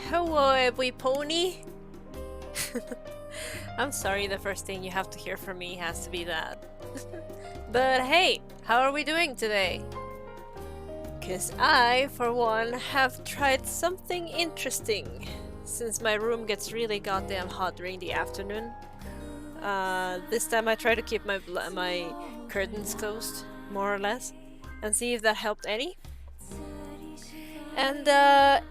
Hello, every pony. I'm sorry, the first thing you have to hear from me has to be that. But hey, how are we doing today? Cause I, for one, have tried something interesting. Since my room gets really goddamn hot during the afternoon. This time I try to keep my curtains closed, more or less, and see if that helped any. And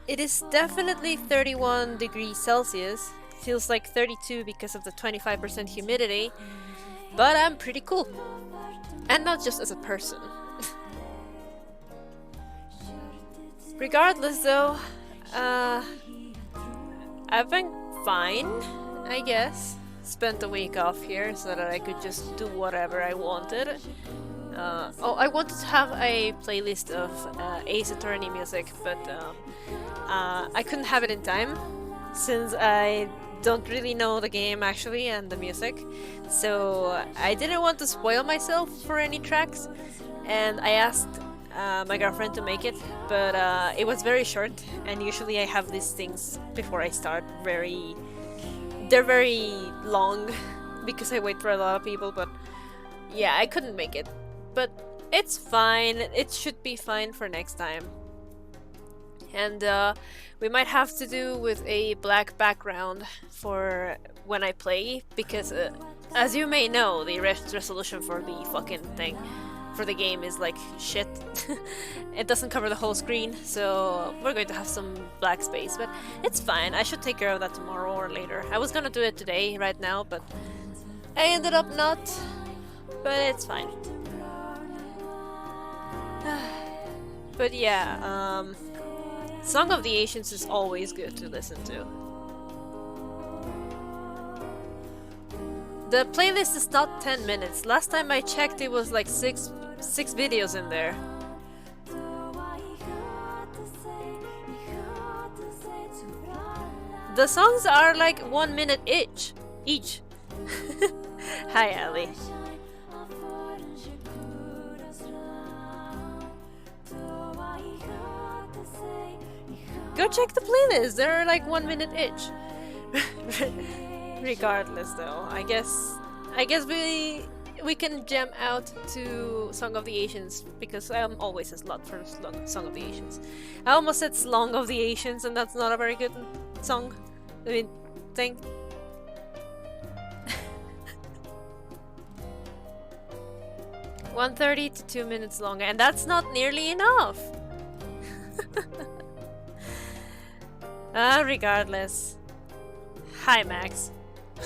it is definitely 31 degrees Celsius. Feels like 32 because of the 25% humidity. But I'm pretty cool. And not just as a person. Regardless though, I've been fine, I guess. Spent a week off here so that I could just do whatever I wanted. I wanted to have a playlist of Ace Attorney music, but I couldn't have it in time since I don't really know the game actually and the music, so I didn't want to spoil myself for any tracks, and I asked my girlfriend to make it, but it was very short, and usually I have these things before I start they're very long because I wait for a lot of people, but yeah, I couldn't make it. But it's fine, it should be fine for next time. And we might have to do with a black background for when I play, because as you may know, the resolution for the fucking thing for the game is like shit. It doesn't cover the whole screen, so we're going to have some black space, but it's fine. I should take care of that tomorrow or later. I was gonna do it today, right now, but I ended up not. But it's fine. But yeah, Song of the Ancients is always good to listen to. The playlist is not 10 minutes. Last time I checked, it was like six videos in there. The songs are like 1 minute each. Hi, Ali. Go check the playlist. They're like 1 minute each. Regardless, though, I guess we can jam out to Song of the Ancients because I'm always a slut for Song of the Ancients. I almost said Slong of the Ancients, and that's not a very good song. I mean, thing. 1:30 to 2 minutes longer, and that's not nearly enough. Regardless. Hi, Max.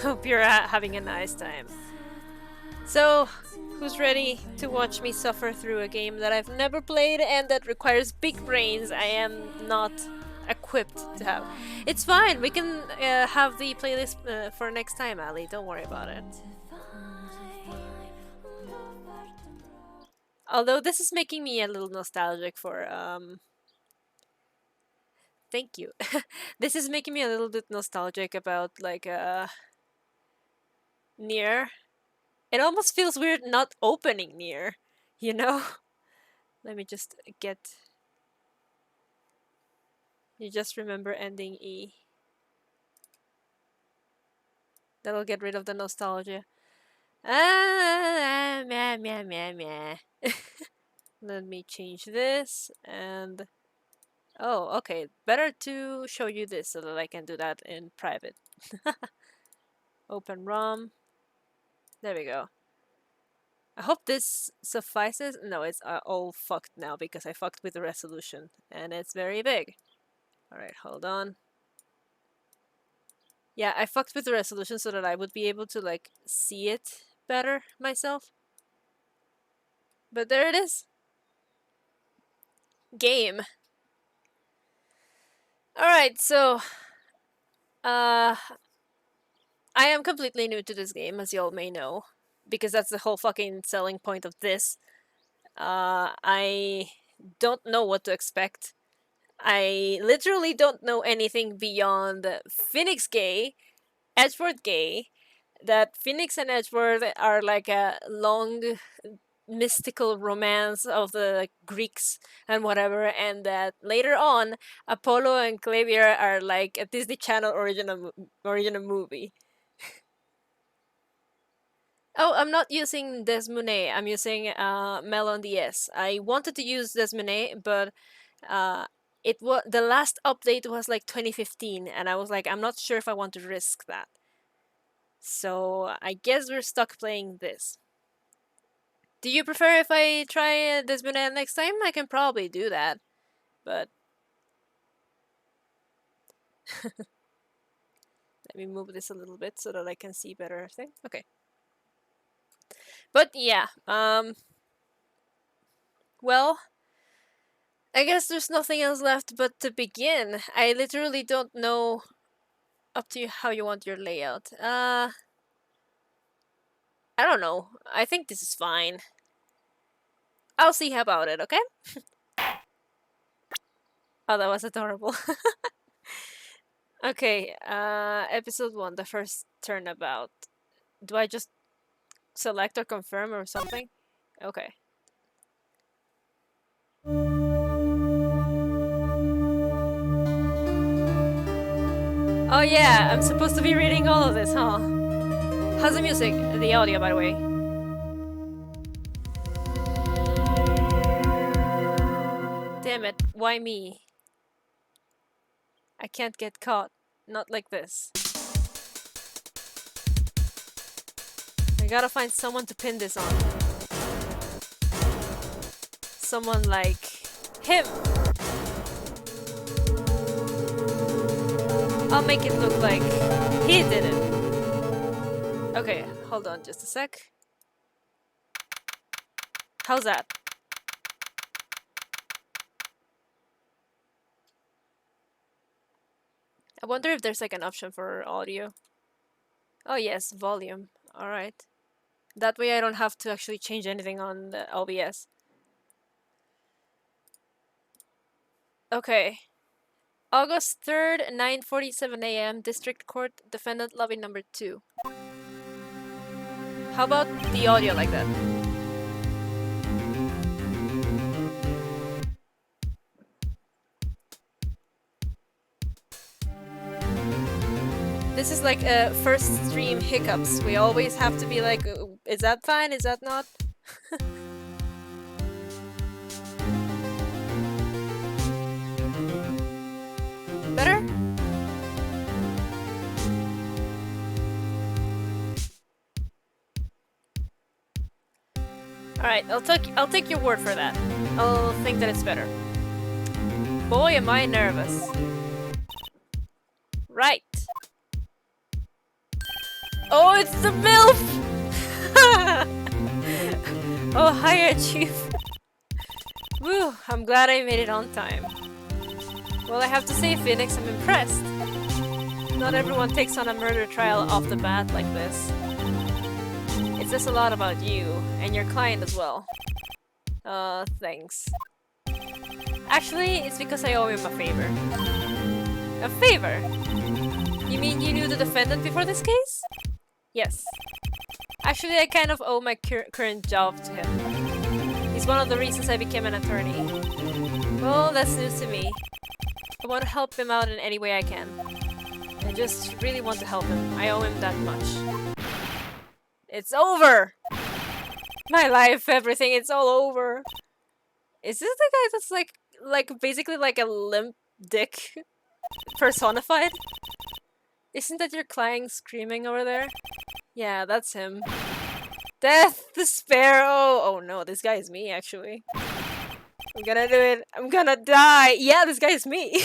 Hope you're having a nice time. So, who's ready to watch me suffer through a game that I've never played and that requires big brains I am not equipped to have? It's fine, we can have the playlist for next time, Ali. Don't worry about it. Although this is making me a little nostalgic for thank you. This is making me a little bit nostalgic about like Nier. It almost feels weird not opening Nier, you know? Let me just get... You just remember ending E. That'll get rid of the nostalgia. Meh, meh, meh, meh. Let me change this and... Oh, okay. Better to show you this so that I can do that in private. Open ROM. There we go. I hope this suffices. No, it's all fucked now because I fucked with the resolution. And it's very big. Alright, hold on. Yeah, I fucked with the resolution so that I would be able to, like, see it better myself. But there it is. Game. Alright, so... I am completely new to this game, as you all may know. Because that's the whole fucking selling point of this. I don't know what to expect. I literally don't know anything beyond Phoenix gay, Edgeworth gay, that Phoenix and Edgeworth are like a long mystical romance of the Greeks and whatever, and that later on Apollo and Clavier are like a Disney Channel original movie. Oh, I'm not using Desmonet. I'm using Melon DS. I wanted to use Desmonet, but the last update was like 2015, and I was like, I'm not sure if I want to risk that. So I guess we're stuck playing this. Do you prefer if I try Desmonet next time? I can probably do that, but let me move this a little bit so that I can see better thing. Okay. But yeah, well, I guess there's nothing else left but to begin. I literally don't know. Up to you how you want your layout. I don't know. I think this is fine. I'll see about it, okay? Oh, that was adorable. Okay, episode 1, the first turnabout. Do I just select or confirm or something? Okay. Oh yeah, I'm supposed to be reading all of this, huh? How's the music? The audio, by the way. Damn it, why me? I can't get caught. Not like this. I gotta find someone to pin this on. someone like him. I'll make it look like he did it. Okay, hold on just a sec. How's that? I wonder if there's like an option for audio. Oh yes, volume. Alright. That way I don't have to actually change anything on the OBS. Okay. August 3rd, 9:47 a.m. District Court, Defendant Lobby number 2. How about the audio like that? This is like first stream hiccups. We always have to be like, is that fine? Is that not? Better? Alright, I'll take your word for that. I'll think that it's better. Boy, am I nervous. Right. Oh, it's the MILF! Oh, hiya, Chief. Woo, I'm glad I made it on time. Well, I have to say, Phoenix, I'm impressed. Not everyone takes on a murder trial off the bat like this. It says a lot about you, and your client as well. Thanks. Actually, it's because I owe him a favor. A favor? You mean you knew the defendant before this case? Yes. Actually, I kind of owe my current job to him. He's one of the reasons I became an attorney. Well, that's news to me. I want to help him out in any way I can. I just really want to help him. I owe him that much. It's over! My life, everything, it's all over. Is this the guy that's like basically like a limp dick personified? Isn't that your client screaming over there? Yeah, that's him. Death, despair, oh no, this guy is me actually. I'm gonna do it, I'm gonna die! Yeah, this guy is me!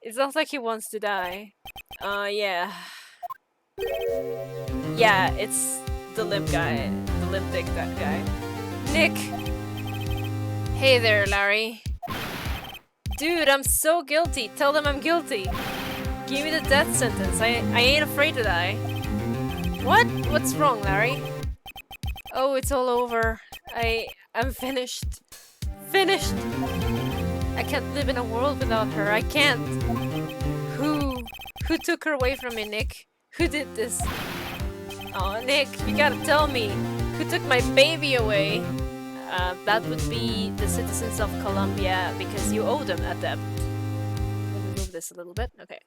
It sounds like he wants to die. Yeah. Yeah, it's the limp guy. The limp dick, that guy. Nick! Hey there, Larry. Dude, I'm so guilty. Tell them I'm guilty. Give me the death sentence. I ain't afraid to die. What? What's wrong, Larry? Oh, it's all over. I'm finished. Finished! I can't live in a world without her. I can't. Who took her away from me, Nick? Who did this? Oh, Nick, you gotta tell me. Who took my baby away? That would be the citizens of Colombia because you owe them a debt. Let me move this a little bit. Okay.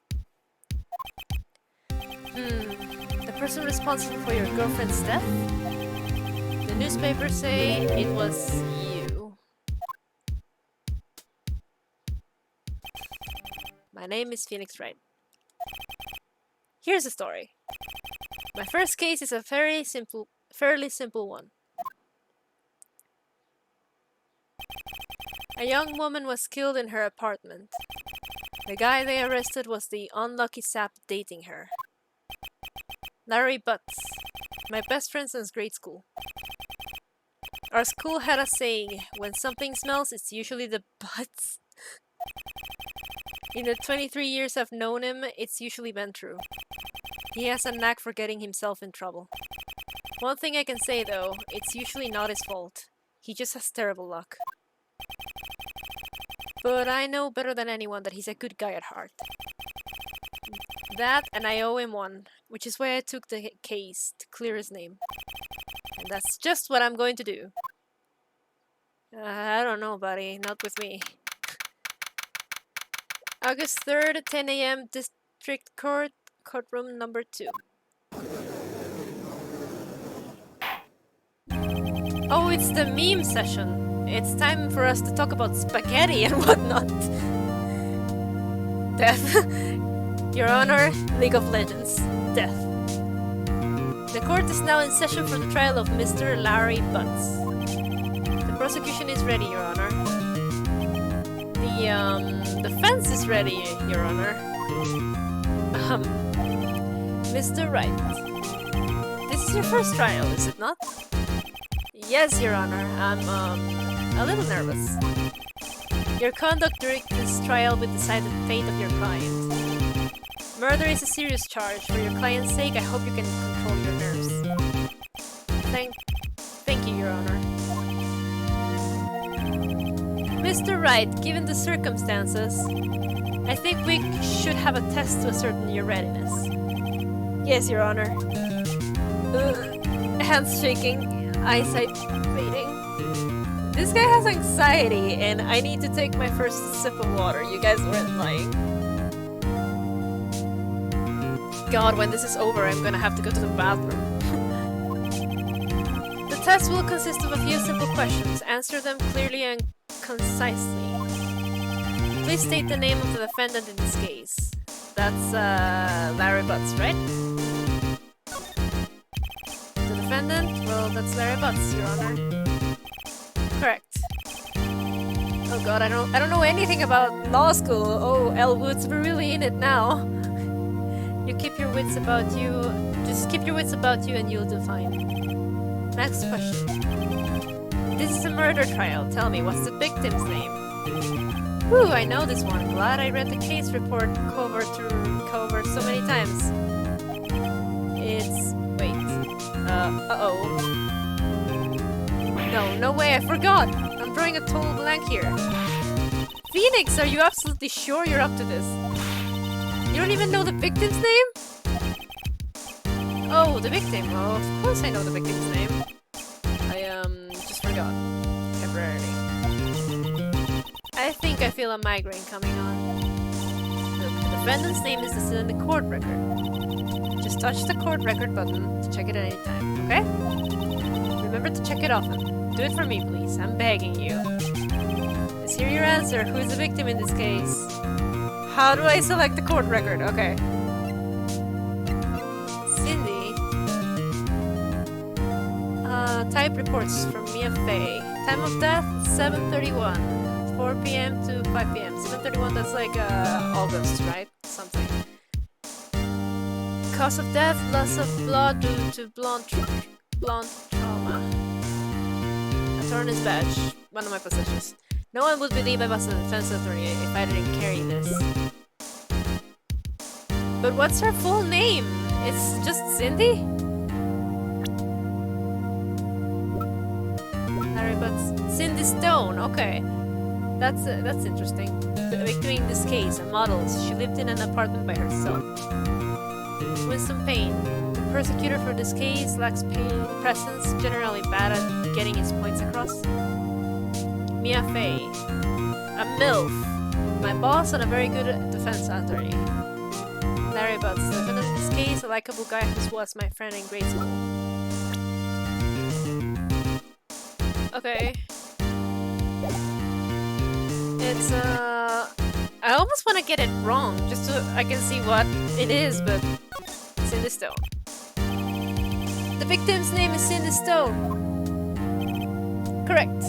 The person responsible for your girlfriend's death? The newspapers say it was you. My name is Phoenix Wright. Here's the story. My first case is a fairly simple one. A young woman was killed in her apartment. The guy they arrested was the unlucky sap dating her. Larry Butz, my best friend since grade school. Our school had a saying, when something smells, it's usually the butts. In the 23 years I've known him, it's usually been true. He has a knack for getting himself in trouble. One thing I can say though, it's usually not his fault. He just has terrible luck. But I know better than anyone that he's a good guy at heart. That, and I owe him one, which is why I took the case to clear his name. And that's just what I'm going to do. I don't know, buddy. Not with me. August 3rd, 10 a.m. District Court, Courtroom number 2. Oh, it's the meme session. It's time for us to talk about spaghetti and whatnot. Death. Your Honor, League of Legends. Death. The court is now in session for the trial of Mr. Larry Butz. Prosecution is ready, Your Honor. The fence is ready, Your Honor. Mr. Wright. This is your first trial, is it not? Yes, Your Honor. I'm, a little nervous. Your conduct during this trial will decide the fate of your client. Murder is a serious charge. For your client's sake, I hope you can control your nerves. Thank you, Your Honor. Mr. Wright, given the circumstances, I think we should have a test to ascertain your readiness. Yes, Your Honor. Hands shaking, eyesight fading. This guy has anxiety, and I need to take my first sip of water. You guys weren't lying. God, when this is over, I'm gonna have to go to the bathroom. The test will consist of a few simple questions. Answer them clearly and concisely. Please state the name of the defendant in this case. That's, Larry Butz, right? The defendant? Well, that's Larry Butz, Your Honor. Correct. Oh god, I don't know anything about law school. Oh, Elle Woods, we're really in it now. You keep your wits about you. Just keep your wits about you and you'll do fine. Next question. This is a murder trial. Tell me, what's the victim's name? Whew, I know this one. Glad I read the case report cover to cover so many times. It's... wait. Uh-oh. No way, I forgot! I'm drawing a total blank here. Phoenix, are you absolutely sure you're up to this? You don't even know the victim's name? Oh, the victim. Oh, of course I know the victim's name. I, just forgot. Temporarily. I think I feel a migraine coming on. The defendant's name is listed in the court record. Just touch the court record button to check it at any time, okay? Remember to check it often. Do it for me, please. I'm begging you. Let's hear your answer. Who is the victim in this case? How do I select the court record? Okay. Cindy. Type reports from Mia Fey. Time of death, 7:31. 4 p.m. to 5 p.m. 7:31, that's like August, right? Something. Cause of death, loss of blood due to blunt trauma. Attorney's badge, one of my possessions. No one would believe I was a defense attorney if I didn't carry this. But what's her full name? It's just Cindy? Larry Butz. Cindy Stone, okay. That's interesting. The victim in this case, a model. She lived in an apartment by herself. Winston Payne. The prosecutor for this case lacks presence, generally bad at getting his points across. Mia Fey. A MILF. My boss and a very good defense attorney. Larry Butz. The defendant in this case, a likable guy who was my friend in grade school. Okay. It's, I almost want to get it wrong, just so I can see what it is, but Cindy Stone. The victim's name is Cindy Stone. Correct.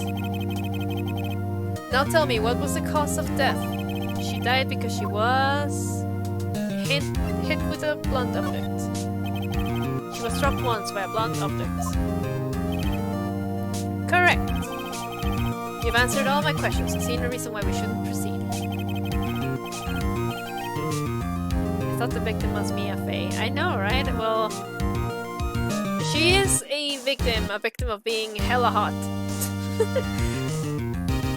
Now tell me, what was the cause of death? She died because she was hit with a blunt object. She was struck once by a blunt object. Correct. You've answered all my questions. I see no reason why we shouldn't proceed. I thought the victim was Mia Fey. I know, right? Well, she is a victim of being hella hot.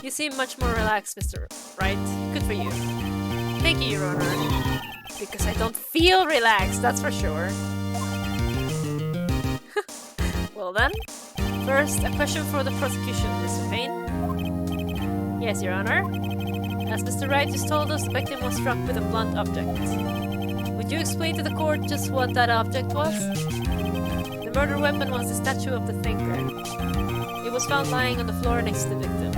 You seem much more relaxed, Mr. Wright. Good for you. Thank you, Your Honor. Because I don't feel relaxed, that's for sure. Well then, first, a question for the prosecution, Mr. Payne. Yes, Your Honor. As Mr. Wright just told us, the victim was struck with a blunt object. Would you explain to the court just what that object was? The murder weapon was the statue of the thinker. It was found lying on the floor next to the victim.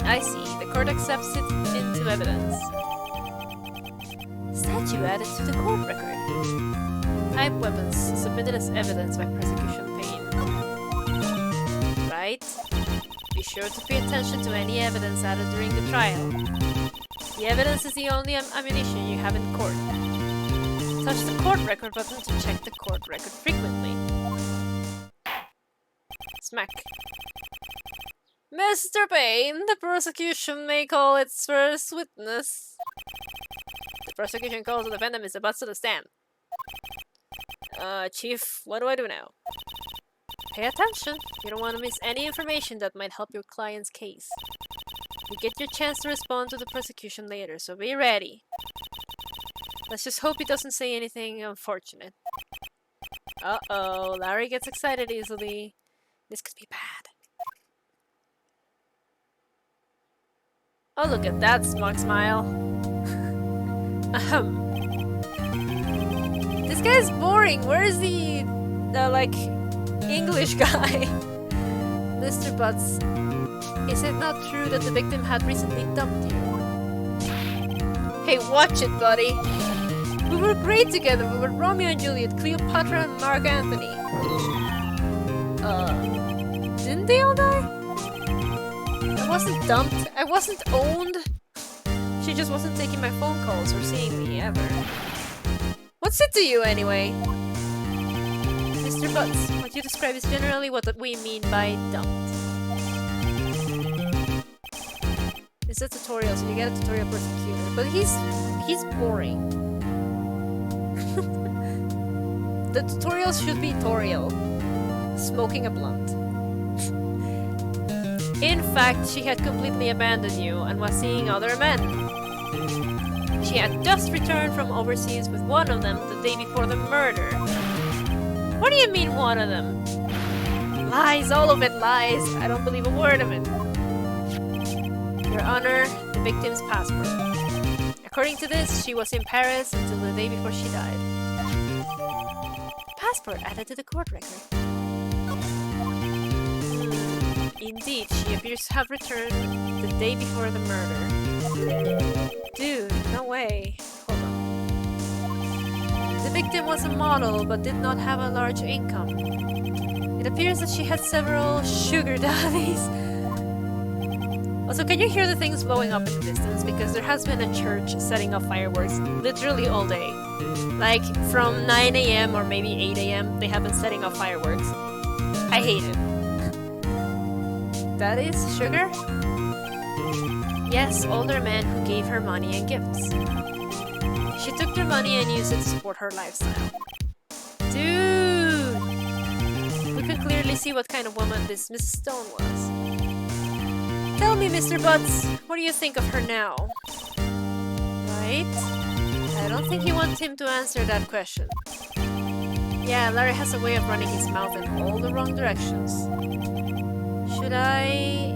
I see. The court accepts it into evidence. Statue added to the court record. Type weapons submitted as evidence by prosecution Payne. Right? Be sure to pay attention to any evidence added during the trial. The evidence is the only ammunition you have in court. Touch the court record button to check the court record frequently. Smack. Mr. Payne, the prosecution may call its first witness. The prosecution calls the defendant Mr. Butz to the stand. Chief, what do I do now? Pay attention. You don't want to miss any information that might help your client's case. You get your chance to respond to the prosecution later, so be ready. Let's just hope he doesn't say anything unfortunate. Uh-oh, Larry gets excited easily. This could be bad. Oh, look at that smug smile. This guy's boring. Where is the like, English guy? Mr. Butz, is it not true that the victim had recently dumped you? Hey, watch it, buddy. We were great together. We were Romeo and Juliet, Cleopatra and Mark Anthony. Didn't they all die? I wasn't dumped. I wasn't owned. She just wasn't taking my phone calls or seeing me ever. What's it to you anyway? Mr. Butz, what you describe is generally what we mean by dumped. It's a tutorial, so you get a tutorial prosecutor. But he's boring. The tutorials should be tutorial. Smoking a blunt. In fact, she had completely abandoned you and was seeing other men. She had just returned from overseas with one of them the day before the murder. What do you mean, one of them? Lies, all of it lies. I don't believe a word of it. Your Honor, the victim's passport. According to this, she was in Paris until the day before she died. Passport added to the court record. Indeed, she appears to have returned the day before the murder. Dude, no way. Hold on. The victim was a model, but did not have a large income. It appears that she had several sugar daddies. Also, can you hear the things blowing up in the distance? Because there has been a church setting off fireworks literally all day. Like, from 9 AM or maybe 8 AM, they have been setting off fireworks. I hate it. That is sugar? Yes, older men who gave her money and gifts. She took their money and used it to support her lifestyle. Dude! We can clearly see what kind of woman this Mrs. Stone was. Tell me, Mr. Butz, what do you think of her now? Right? I don't think you want him to answer that question. Yeah, Larry has a way of running his mouth in all the wrong directions. Should I...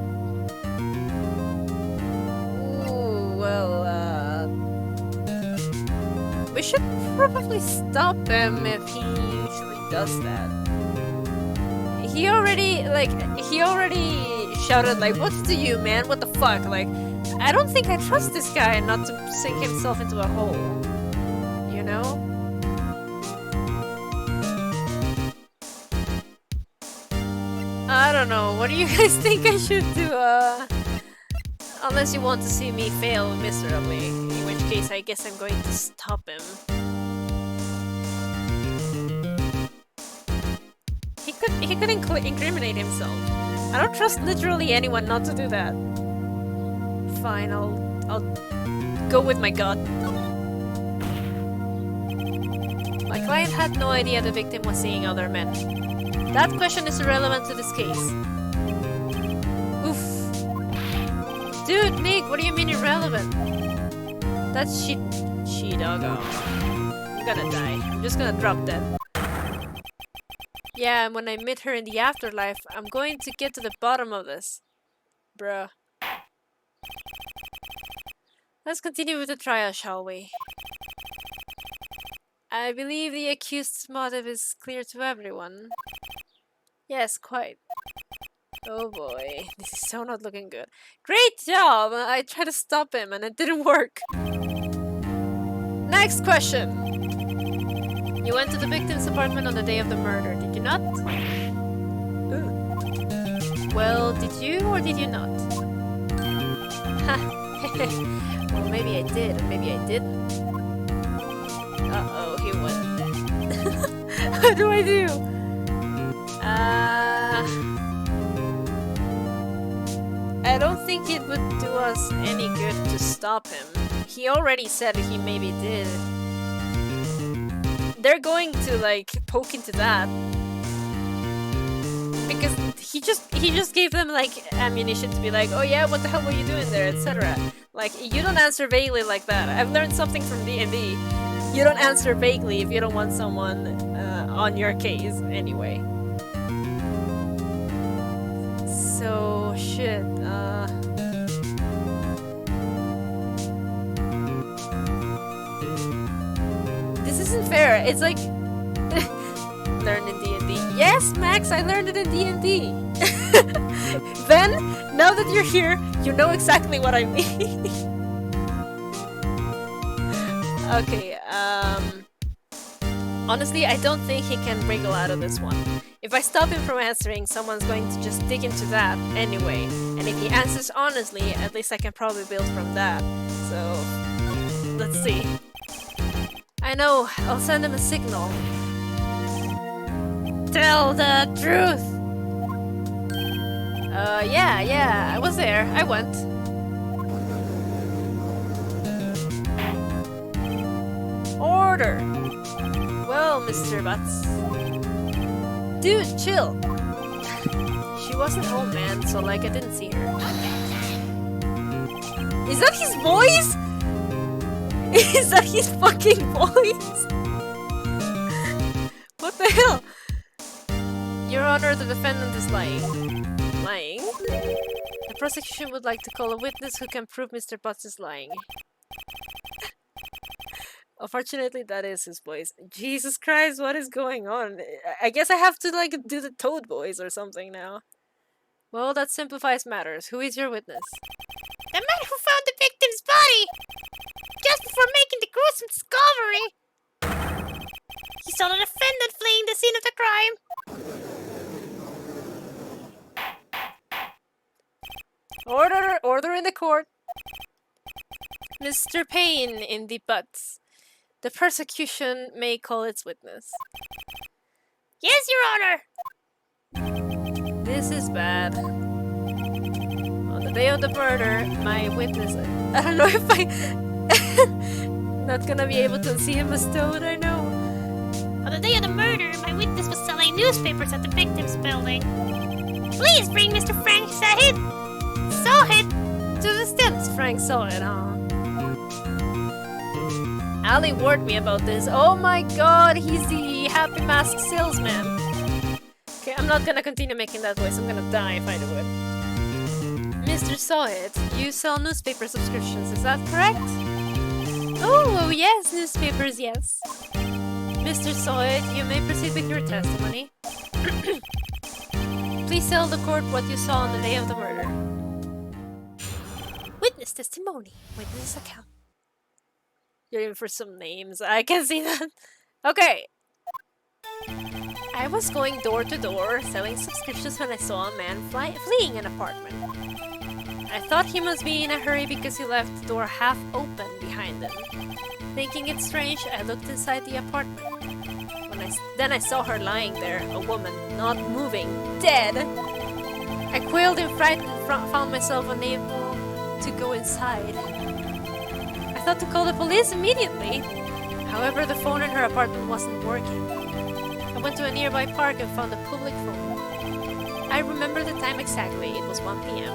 Ooh, well, we should probably stop him if he usually does that. He already shouted, like, what's to you, man? What the fuck? Like, I don't think I trust this guy not to sink himself into a hole. You know? I don't know. What do you guys think I should do? Unless you want to see me fail miserably, in which case I guess I'm going to stop him. He could incriminate himself. I don't trust literally anyone not to do that. Fine, I'll go with my gut. My client had no idea the victim was seeing other men. That question is irrelevant to this case. Oof. Dude, Nick, what do you mean irrelevant? That's she doggo. I'm gonna die. I'm just gonna drop dead. Yeah, and when I meet her in the afterlife, I'm going to get to the bottom of this. Bruh. Let's continue with the trial, shall we? I believe the accused's motive is clear to everyone. Yes, quite. Oh boy, this is so not looking good. Great job! I tried to stop him and it didn't work. Next question. You went to the victim's apartment on the day of the murder, did you not? Ooh. Well, did you or did you not? Well, maybe I did, or maybe I didn't. Uh-oh, he won. What do I do? I don't think it would do us any good to stop him. He already said he maybe did. They're going to like poke into that because he just gave them like ammunition to be like, oh yeah, what the hell were you doing there, etc. Like, you don't answer vaguely like that. I've learned something from D&D. You don't answer vaguely if you don't want someone on your case anyway. So shit. This isn't fair. It's like learned in D&D. Yes, Max, I learned it in D&D. Then, now that you're here, you know exactly what I mean. Okay, honestly, I don't think he can wriggle out of this one. If I stop him from answering, someone's going to just dig into that anyway. And if he answers honestly, at least I can probably build from that. So, let's see. I know, I'll send him a signal. Tell the truth! Yeah, I was there. I went. Order! Well, Mr. Butz. Dude, chill! She wasn't home, man, so like I didn't see her. Is that his voice? Is that his fucking voice? What the hell? Your Honor, the defendant is lying. Lying? The prosecution would like to call a witness who can prove Mr. Butz is lying. Unfortunately, that is his voice. Jesus Christ, what is going on? I guess I have to, like, do the Toad voice or something now. Well, that simplifies matters. Who is your witness? The man who found the victim's body! Just before making the gruesome discovery! He saw the defendant fleeing the scene of the crime! Order in the court! Mr. Payne in the Butz. The prosecution may call its witness. Yes, Your Honor! This is bad. On the day of the murder, my witness... I don't know if I... not gonna be able to see him as Toad, I know. On the day of the murder, my witness was selling newspapers at the victim's building. Please bring Mr. Frank Sawhit to the steps. Frank Sawhit, huh? Ali warned me about this. Oh my god, he's the happy mask salesman. Okay, I'm not gonna continue making that voice. I'm gonna die if I do it. Mr. Sawhit, you sell newspaper subscriptions, is that correct? Oh, yes, newspapers, yes. Mr. Sawhit, you may proceed with your testimony. Please tell the court what you saw on the day of the murder. Witness testimony. Witness account. You're in for some names. I can see that. Okay. I was going door to door selling subscriptions when I saw a man fleeing an apartment. I thought he must be in a hurry because he left the door half open behind him. Thinking it strange, I looked inside the apartment. Then I saw her lying there, a woman, not moving, dead. I quailed in fright and found myself unable to go inside. I thought to call the police immediately. However, the phone in her apartment wasn't working. I went to a nearby park and found a public phone. I remember the time exactly, it was 1 p.m.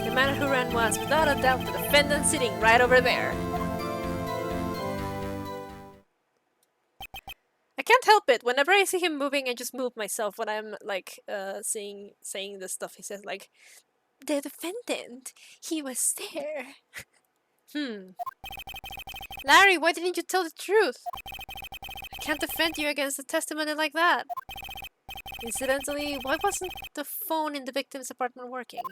The man who ran was, without a doubt, the defendant sitting right over there. I can't help it. Whenever I see him moving, I just move myself when I'm like saying the stuff he says, like, the defendant, he was there. Larry, why didn't you tell the truth? I can't defend you against a testimony like that. Incidentally, why wasn't the phone in the victim's apartment working?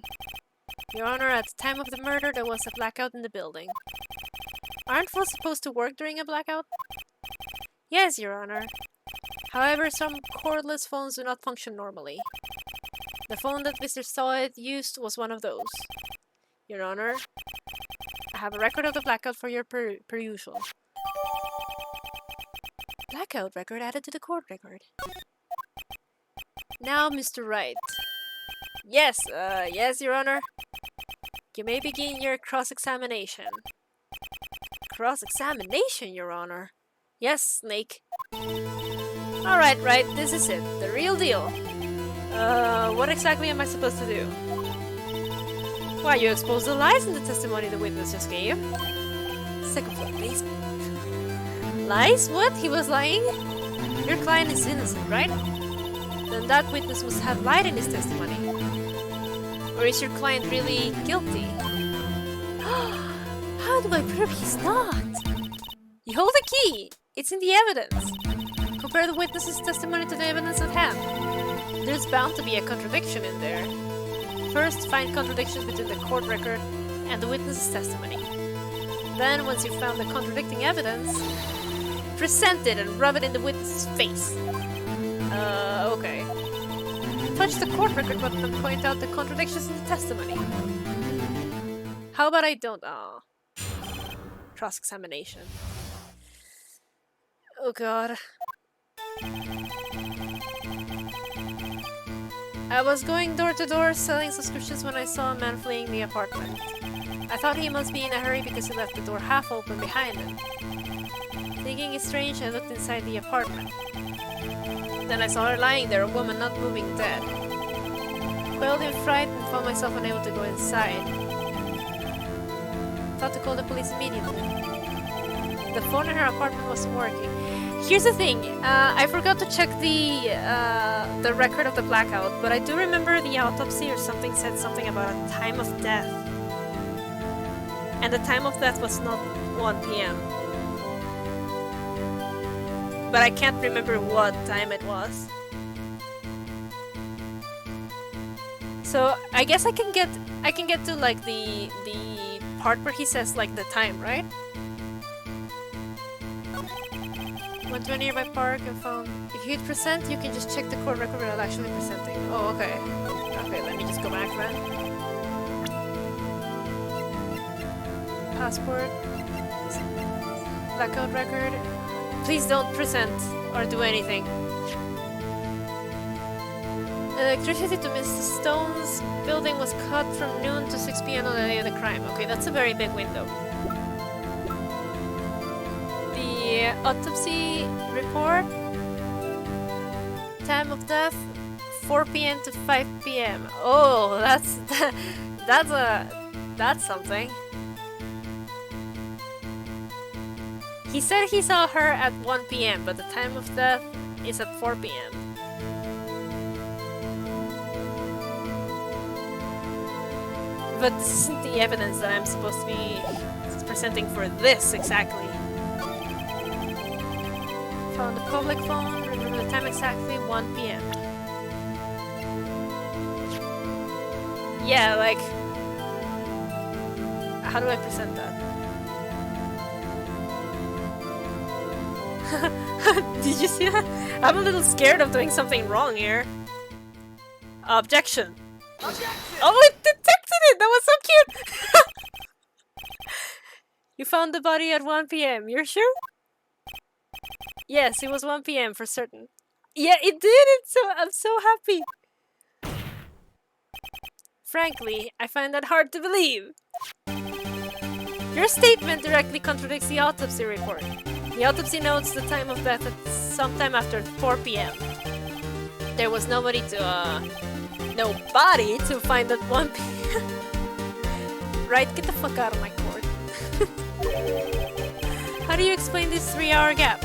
Your Honor, at the time of the murder, there was a blackout in the building. Aren't phones supposed to work during a blackout? Yes, Your Honor. However, some cordless phones do not function normally. The phone that Mr. Sawhit used was one of those. Your Honor, I have a record of the blackout for your perusal. Blackout record added to the court record. Now, Mr. Wright. Yes, yes, Your Honor. You may begin your cross-examination. Cross-examination, Your Honor? Yes, Snake. Alright, Wright, this is it. The real deal. What exactly am I supposed to do? Why, you exposed the lies in the testimony the witness just gave. Second floor basement. Lies? What? He was lying? Your client is innocent, right? Then that witness must have lied in his testimony. Or is your client really guilty? How do I prove he's not? You hold the key! It's in the evidence! Compare the witness's testimony to the evidence at hand. There's bound to be a contradiction in there. First, find contradictions between the court record and the witness's testimony. Then, once you've found the contradicting evidence, present it and rub it in the witness's face. Okay. Touch the court record button and point out the contradictions in the testimony. How about I don't? Cross-examination. Oh god. I was going door to door selling subscriptions when I saw a man fleeing the apartment. I thought he must be in a hurry because he left the door half open behind him. Thinking it strange, I looked inside the apartment. Then I saw her lying there, a woman not moving, dead. Quailed in fright and found myself unable to go inside. Thought to call the police immediately. The phone in her apartment wasn't working. Here's the thing, I forgot to check the record of the blackout, but I do remember the autopsy or something said something about a time of death. And the time of death was not 1 p.m. But I can't remember what time it was. So I guess I can get to like the part where he says like the time, right? Went to a nearby park and found if you hit present, you can just check the court record without actually presenting. Oh, okay. Okay, let me just go back then. Passport. Blackout record. Please don't present or do anything. Electricity to Mr. Stone's building was cut from noon to 6 p.m. on the day of the crime. Okay, that's a very big window. The autopsy report. Time of death 4 p.m. to 5 p.m. Oh, that's something. He said he saw her at 1 p.m., but the time of death is at 4 p.m. But this isn't the evidence that I'm supposed to be presenting for this exactly. Found the public phone, remember the time exactly, 1 p.m. Yeah, like... how do I present that? Did you see that? I'm a little scared of doing something wrong here. Objection! Objection! Oh, it detected it! That was so cute! You found the body at 1 p.m. You're sure? Yes, it was 1 p.m. for certain. Yeah, it did! I'm so happy! Frankly, I find that hard to believe. Your statement directly contradicts the autopsy report. The autopsy notes the time of death at sometime after 4 p.m. There was nobody to find at 1 p.m. Right, get the fuck out of my court. How do you explain this 3-hour gap?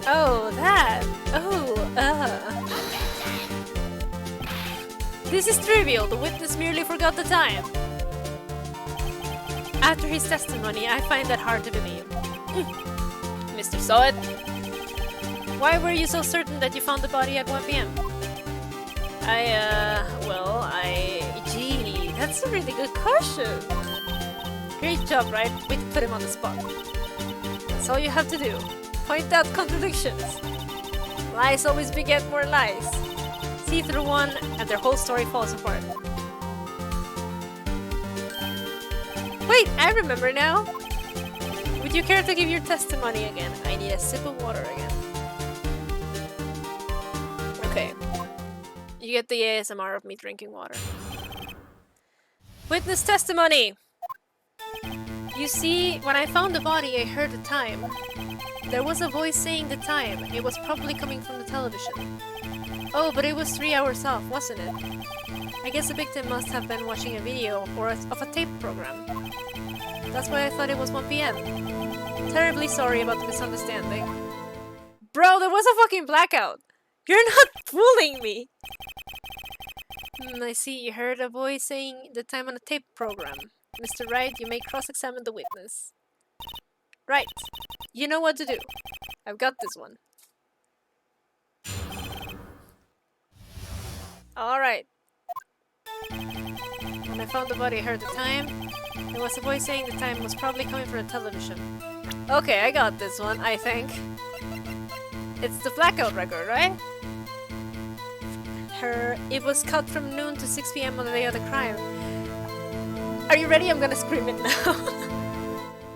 Oh, that. This is trivial. The witness merely forgot the time. After his testimony, I find that hard to believe. Mr. Sawhit, why were you so certain that you found the body at 1 p.m.? Gee, that's a really good question. Great job, Wright? We can put him on the spot. That's all you have to do. Point out contradictions. Lies always beget more lies. see through one, and their whole story falls apart. Wait, I remember now! Would you care to give your testimony again? I need a sip of water again. Okay. You get the ASMR of me drinking water. Witness testimony! You see, when I found the body, I heard the time. There was a voice saying the time. It was probably coming from the television. Oh, but it was 3 hours off, wasn't it? I guess the victim must have been watching a video of a tape program. That's why I thought it was 1 PM. Terribly sorry about the misunderstanding. Bro, there was a fucking blackout! You're not fooling me! I see you heard a voice saying the time on a tape program. Mr. Wright, you may cross-examine the witness. Right. You know what to do. I've got this one. Alright. When I found the body, I heard the time. There was a voice saying the time was probably coming from the television. Okay, I got this one, I think. It's the blackout record, right? It was cut from noon to 6 PM on the day of the crime. Are you ready? I'm gonna scream it now.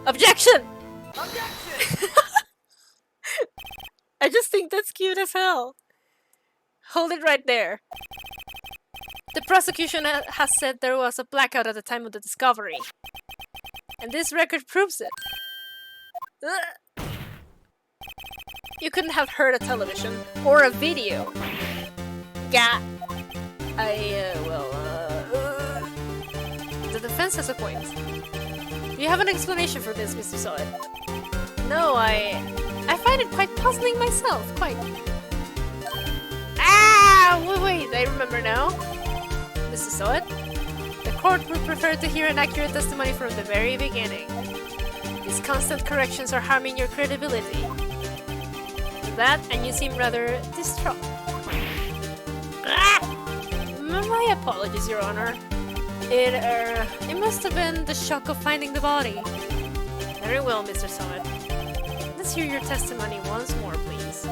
Objection! Objection! I just think that's cute as hell. Hold it right there. The prosecution has said there was a blackout at the time of the discovery. And this record proves it. Ugh. You couldn't have heard a television or a video. Yeah. The defense has a point. Do you have an explanation for this, Mr. Sawhit? No, I find it quite puzzling myself, quite. Ah! Wait, I remember now. Mr. Sawhit? The court would prefer to hear an accurate testimony from the very beginning. These constant corrections are harming your credibility. That, and you seem rather distraught. Ah! My apologies, Your Honor. It must have been the shock of finding the body. Very well, Mr. Sawhit. Let's hear your testimony once more, please.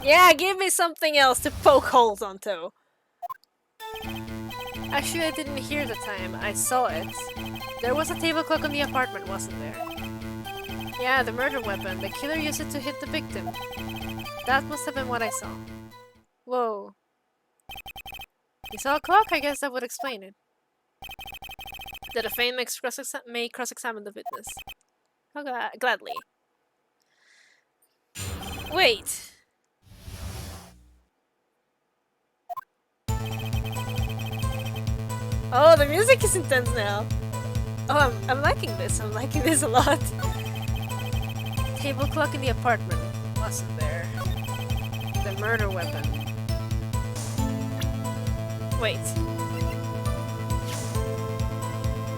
Yeah, give me something else to poke holes onto. Actually, I didn't hear the time. I saw it. There was a table clock in the apartment, wasn't there? Yeah, the murder weapon. The killer used it to hit the victim. That must have been what I saw. Whoa. You saw a clock? I guess that would explain it. The defendant may cross-examine the witness. Okay, gladly. Wait. Oh, the music is intense now. Oh, I'm liking this. I'm liking this a lot. Table clock in the apartment. Wasn't there? The murder weapon. Wait.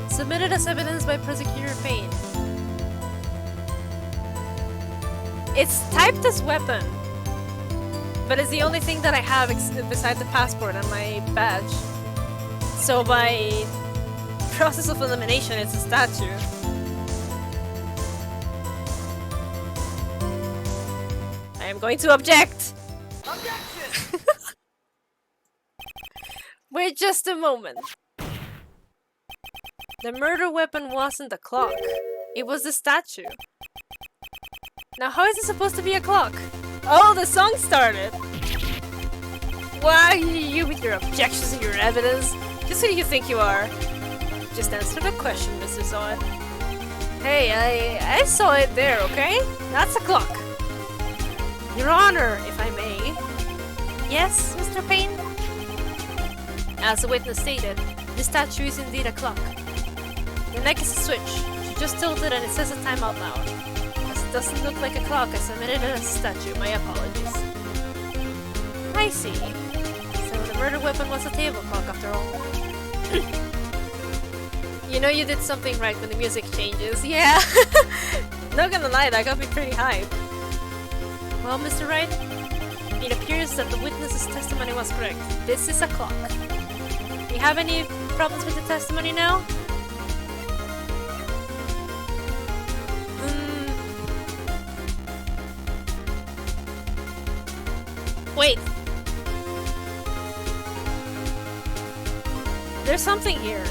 Submitted as evidence by prosecutor Payne. It's typed as weapon, but it's the only thing that I have besides the passport and my badge. So by process of elimination, it's a statue. I am going to object! Objection! Wait just a moment. The murder weapon wasn't a clock. It was the statue. Now how is it supposed to be a clock? Oh, the song started! Why you with your objections and your evidence? Just who do you think you are? Just answer the question, Mr. Sawhit. Hey, I saw it there, okay? That's a clock. Your Honor, if I may. Yes, Mr. Payne? As the witness stated, the statue is indeed a clock. The neck is a switch. She just tilted and it says the time out loud. As it doesn't look like a clock, I submitted it as a statue. My apologies. I see. So the murder weapon was a table clock after all. You know you did something right when the music changes. Yeah! Not gonna lie, that got me pretty hyped. Well, Mr. Wright, it appears that the witness's testimony was correct. This is a clock. Do you have any problems with the testimony now? Wait! There's something here.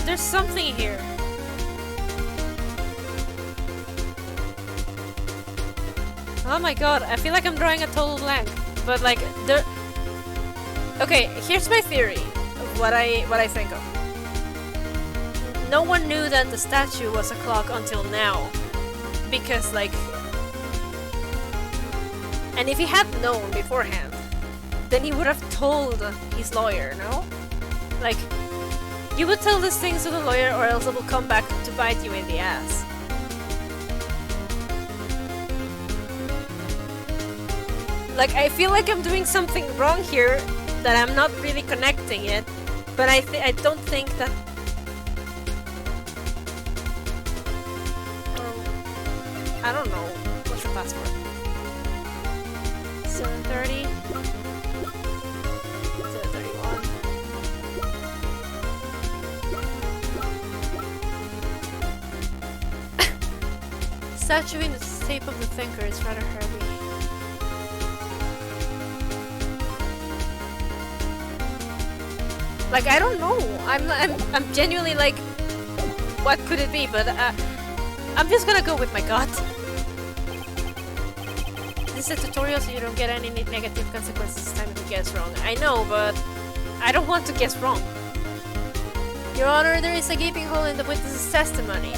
There's something here. Oh my god, I feel like I'm drawing a total blank. But like, there... Okay, here's my theory of what I think of. No one knew that the statue was a clock until now. Because like... And if he had known beforehand, then he would have told his lawyer, no? Like, you would tell these things to the lawyer or else it will come back to bite you in the ass. Like, I feel like I'm doing something wrong here, that I'm not really connecting it, but I don't think that... I don't know. What's your password? 730? 731. Statue in the shape of the thinker is rather heavy. Like, I don't know. I'm genuinely like, what could it be? But I'm just gonna go with my gut. This is a tutorial so you don't get any negative consequences this time if you guess wrong. I know, but I don't want to guess wrong. Your Honor, there is a gaping hole in the witness's testimony.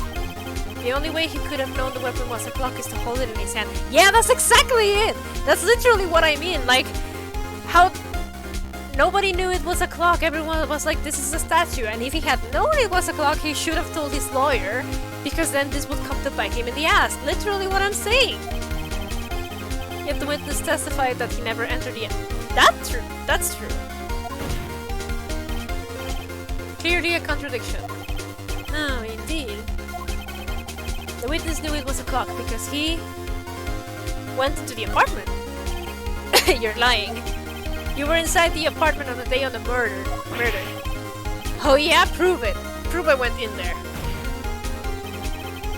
The only way he could have known the weapon was a clock is to hold it in his hand. Yeah, that's exactly it! That's literally what I mean. Like, how... Nobody knew it was a clock, everyone was like, this is a statue, and if he had known it was a clock, he should have told his lawyer, because then this would come to bite him in the ass. Literally what I'm saying! Yet the witness testified that he never entered the... That's true! That's true! Clearly a contradiction. Oh, indeed. The witness knew it was a clock, because he... went into the apartment. You're lying. You were inside the apartment on the day of the murder. Oh yeah, prove it. Prove I went in there.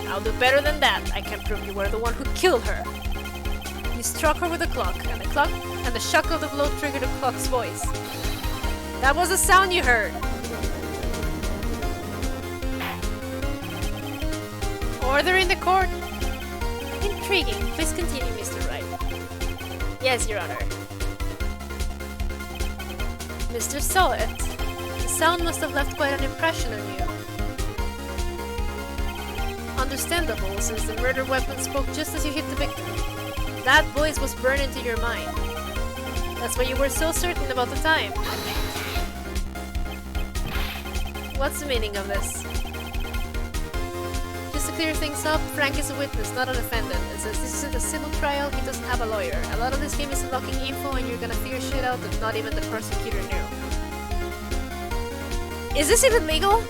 I'll do better than that. I can prove you were the one who killed her. You struck her with a clock, and the shock of the blow triggered the clock's voice. That was the sound you heard. Order in the court. Intriguing. Please continue, Mr. Wright. Yes, Your Honor. Mr. Sawhit, the sound must have left quite an impression on you. Understandable, since the murder weapon spoke just as you hit the victim. That voice was burned into your mind. That's why you were so certain about the time. What's the meaning of this? Just to clear things up, Frank is a witness, not an defendant. And since this is a civil trial, he doesn't have a lawyer. A lot of this game is unlocking info and you're gonna figure shit out that not even the prosecutor knew. Is this even legal?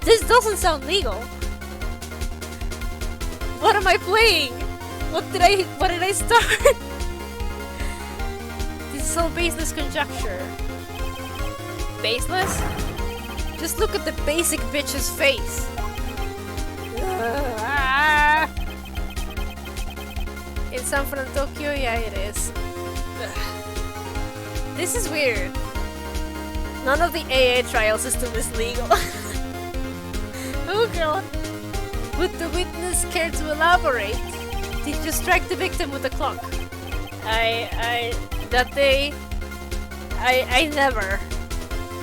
This doesn't sound legal. What am I playing? What did I start? This is all baseless conjecture. Baseless? Just look at the basic bitch's face. In San Francisco, Tokyo, yeah it is. This is weird. None of the AA trial system is legal. Oh god. Would the witness care to elaborate? Did you strike the victim with a clock? I never.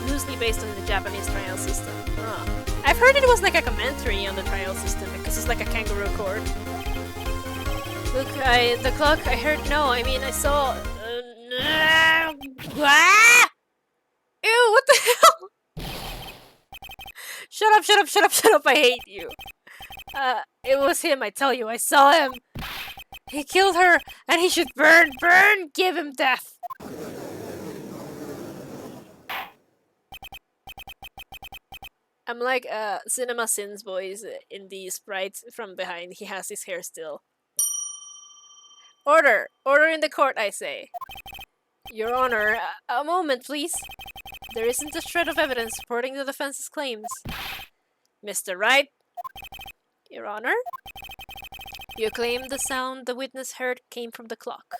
Loosely based on the Japanese trial system. Huh. I've heard it was like a commentary on the trial system because it's like a kangaroo court. Look, the clock, I heard no, I mean I saw... Ew, what the hell? Shut up, I hate you. It was him, I tell you, I saw him. He killed her, and he should burn, give him death. I'm like Cinema Sins boys in the sprite from behind. He has his hair still. Order! Order in the court, I say. Your Honor, a moment, please. There isn't a shred of evidence supporting the defense's claims. Mr. Wright? Your Honor? You claim the sound the witness heard came from the clock.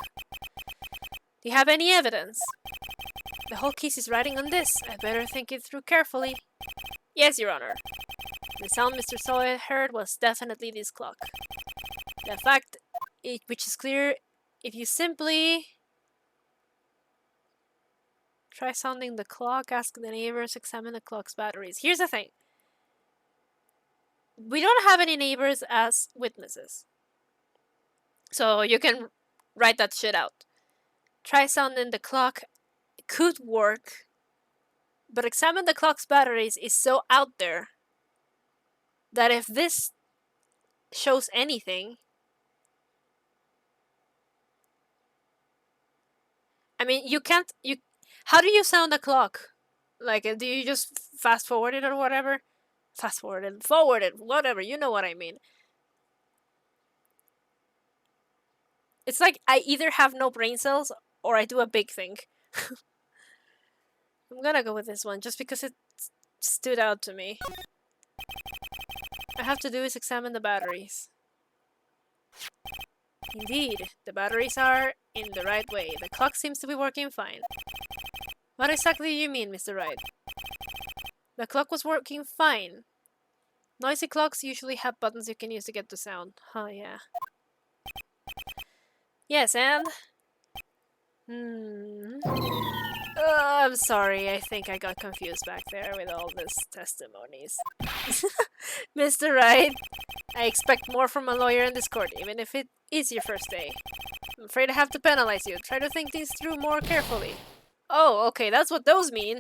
Do you have any evidence? The whole case is riding on this. I better think it through carefully. Yes, Your Honor. The sound Mr. Sawhit heard was definitely this clock. The fact, which is clear, if you simply try sounding the clock, ask the neighbors, examine the clock's batteries. Here's the thing. We don't have any neighbors as witnesses. So you can write that shit out. Try sounding the clock. It could work. But examine the clock's batteries is so out there that if this shows anything, I mean, how do you sound a clock? Like, do you just fast forward it or whatever? Fast forward it, whatever, you know what I mean. It's like I either have no brain cells or I do a big thing. I'm gonna go with this one just because it stood out to me. All I have to do is examine the batteries. Indeed, the batteries are in the right way. The clock seems to be working fine. What exactly do you mean, Mr. Wright? The clock was working fine. Noisy clocks usually have buttons you can use to get the sound. Oh, yeah. Yes, and... I'm sorry, I think I got confused back there with all these testimonies. Mr. Wright, I expect more from a lawyer in this court, even if it is your first day. I'm afraid I have to penalize you. Try to think things through more carefully. Oh, okay, that's what those mean.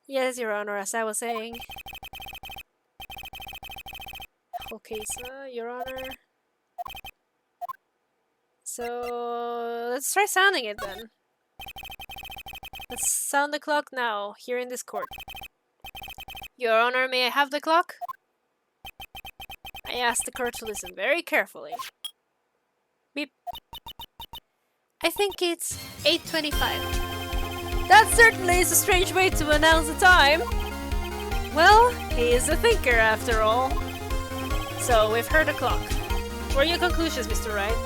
Yes, Your Honor, as I was saying. Okay, so, Your Honor. So, let's try sounding it then. Let's sound the clock now, here in this court. Your Honor, may I have the clock? I ask the court to listen very carefully. Beep. I think it's 8:25. That certainly is a strange way to announce the time. Well, he is a thinker after all. So, we've heard the clock. What are your conclusions, Mr. Wright?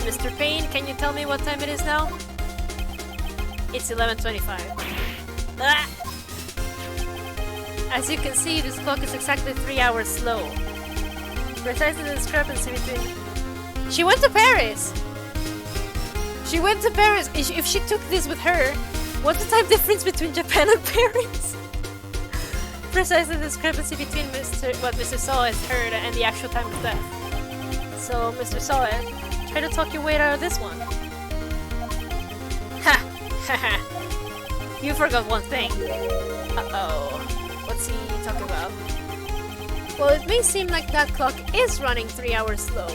Mr. Payne, can you tell me what time it is now? It's 11:25. Ah! As you can see, this clock is exactly 3 hours slow. Precisely the discrepancy between... She went to Paris! She went to Paris! If she took this with her, what's the time difference between Japan and Paris? Precisely the discrepancy between what Mr. Sawhit heard and the actual time of death. So, Mr. Sawhit, try to talk your way out of this one. Ha! Ha ha! You forgot one thing. Uh-oh. What's he talking about? Well, it may seem like that clock is running 3 hours slow.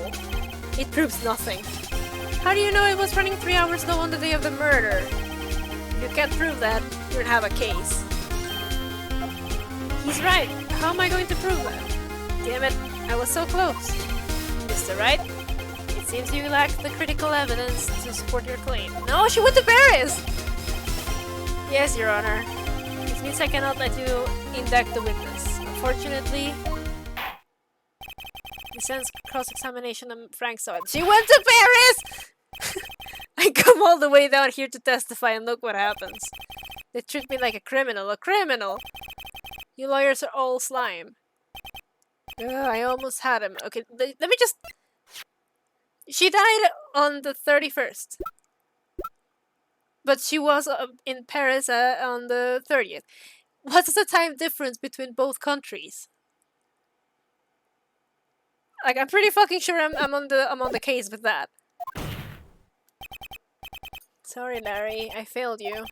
It proves nothing. How do you know it was running 3 hours slow on the day of the murder? If you can't prove that, you don't have a case. He's right. How am I going to prove that? Damn it, I was so close. Mr. Wright, it seems you lack the critical evidence to support your claim. No, she went to Paris! Yes, Your Honor. This means I cannot let you indict the witness. Unfortunately, this ends cross-examination on Frank Sawhit. She went to Paris! I come all the way down here to testify and look what happens. They treat me like a criminal. A criminal! You lawyers are all slime. Ugh, I almost had him. Okay, let me just... She died on the 31st. But she was in Paris on the 30th. What's the time difference between both countries? Like, I'm pretty fucking sure I'm on the case with that. Sorry, Larry, I failed you.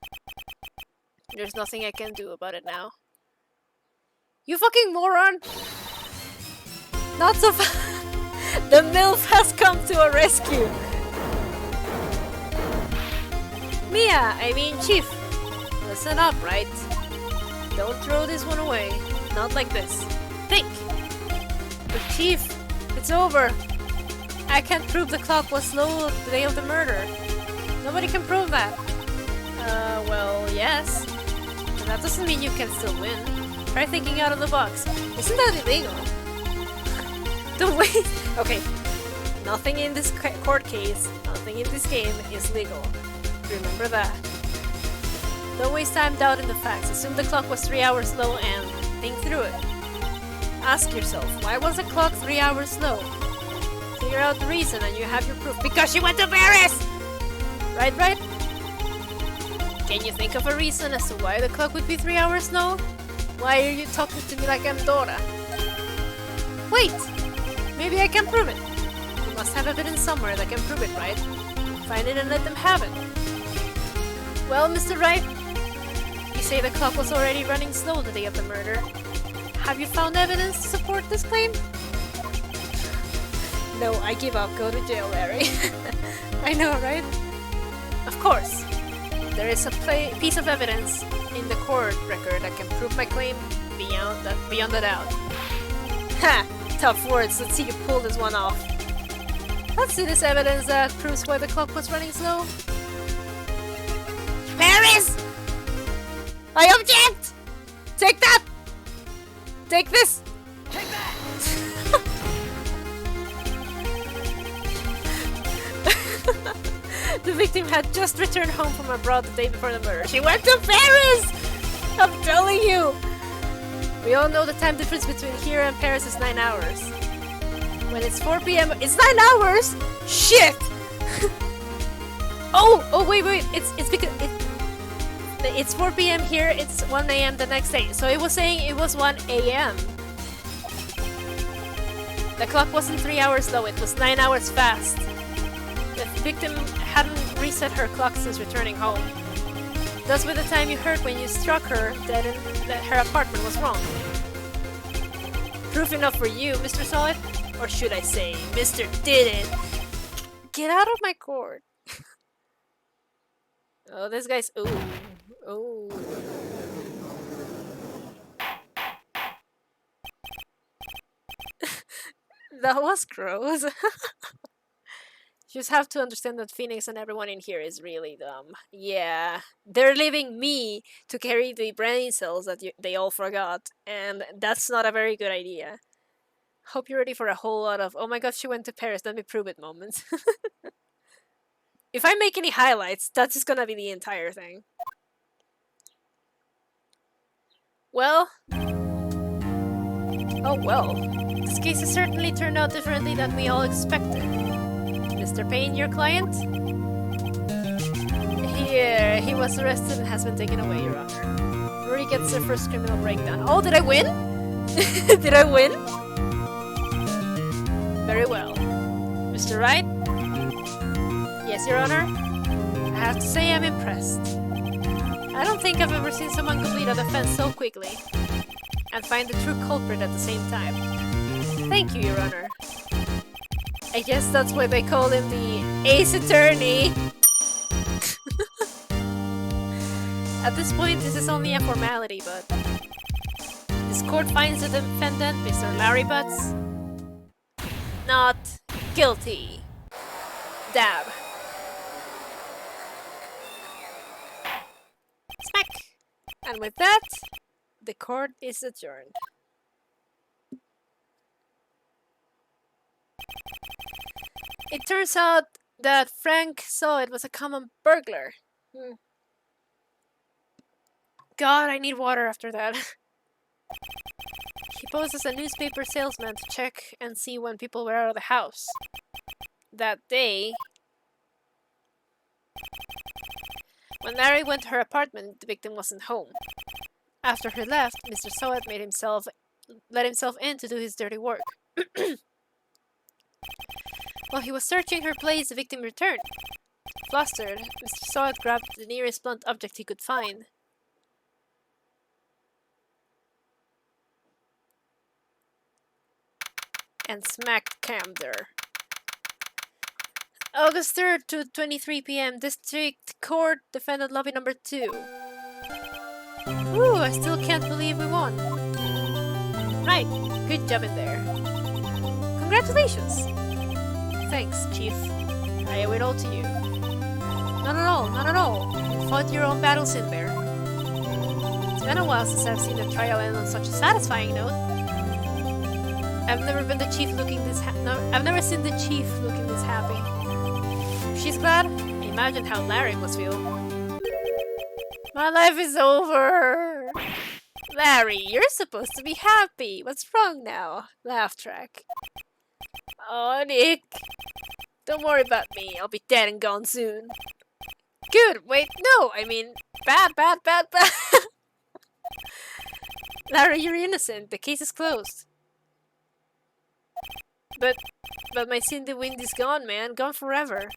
There's nothing I can do about it now. You fucking moron! Not so fast! The MILF has come to our rescue! Chief! Listen up, Wright? Don't throw this one away. Not like this. Think! But Chief, it's over! I can't prove the clock was slow the day of the murder. Nobody can prove that. Well, yes. But that doesn't mean you can still win. Try thinking out of the box. Isn't that illegal? Don't wait. Okay. Nothing in this court case, nothing in this game is legal. Remember that. Don't waste time doubting the facts. Assume the clock was 3 hours slow and think through it. Ask yourself, why was the clock 3 hours slow? Figure out the reason and you have your proof. Because she went to Paris! Right, right? Can you think of a reason as to why the clock would be 3 hours slow? Why are you talking to me like I'm Dora? Wait! Maybe I can prove it. You must have evidence somewhere that can prove it, right? Find it and let them have it. Well, Mr. Wright, you say the clock was already running slow the day of the murder. Have you found evidence to support this claim? No, I give up. Go to jail, Larry. I know, right? Of course. There is a piece of evidence in the court record that can prove my claim beyond a doubt. Ha! Tough words. Let's see you pull this one off. Let's see this evidence that proves why the clock was running slow. Paris! I object! Take that! Take this! Take that! The victim had just returned home from abroad the day before the murder. She went to Paris! I'm telling you! We all know the time difference between here and Paris is 9 hours. When it's 4 p.m. It's 9 hours?! Shit! oh wait, it's because it's 4 p.m. here, it's 1 a.m. the next day. So it was saying it was 1 a.m. The clock wasn't 3 hours slow, it was 9 hours fast. The victim hadn't reset her clock since returning home. Thus, by the time you heard when you struck her that her apartment was wrong. Proof enough for you, Mr. Sawhit? Or should I say, Mr. Did It? Get out of my court. Oh, this guy's... Ooh. Oh. That was gross. You just have to understand that Phoenix and everyone in here is really dumb. Yeah, they're leaving me to carry the brain cells that they all forgot, and that's not a very good idea. Hope you're ready for a whole lot of, oh my god, she went to Paris, let me prove it moments. If I make any highlights, that's just gonna be the entire thing. Well... Oh well. This case has certainly turned out differently than we all expected. Mr. Payne, your client? Here, he was arrested and has been taken away, Your Honor. Rory gets their first criminal breakdown. Oh, did I win? Did I win? Very well. Mr. Wright? Yes, Your Honor? I have to say I'm impressed. I don't think I've ever seen someone complete a defense so quickly and find the true culprit at the same time. Thank you, Your Honor. I guess that's why they call him the Ace Attorney. At this point, this is only a formality, but this court finds the defendant, Mr. Larry Butz, not guilty. Dab. Smack! And with that, the court is adjourned. It turns out that Frank Sawhit was a common burglar. God, I need water after that. He posed as a newspaper salesman to check and see when people were out of the house. That day, when Larry went to her apartment, the victim wasn't home. After he left, Mr. Sawhit let himself in to do his dirty work. While he was searching her place, the victim returned. Flustered, Mr. Sawhit grabbed the nearest blunt object he could find. And smacked cammed her. August 3rd to 23 p.m. District Court, Defendant Lobby number 2. Ooh, I still can't believe we won. Right, good job in there. Congratulations! Thanks, Chief. I owe it all to you. Not at all, not at all. You fought your own battles in there. It's been a while since I've seen a trial end on such a satisfying note. I've never been the chief looking this I've never seen the chief looking this happy. If she's glad, imagine how Larry must feel. My life is over! Larry, you're supposed to be happy! What's wrong now? Laugh track. Oh, Nick. Don't worry about me, I'll be dead and gone soon. Good, wait, no, I mean, bad. Larry, you're innocent, the case is closed. But my Cindy Wind is gone, man, gone forever.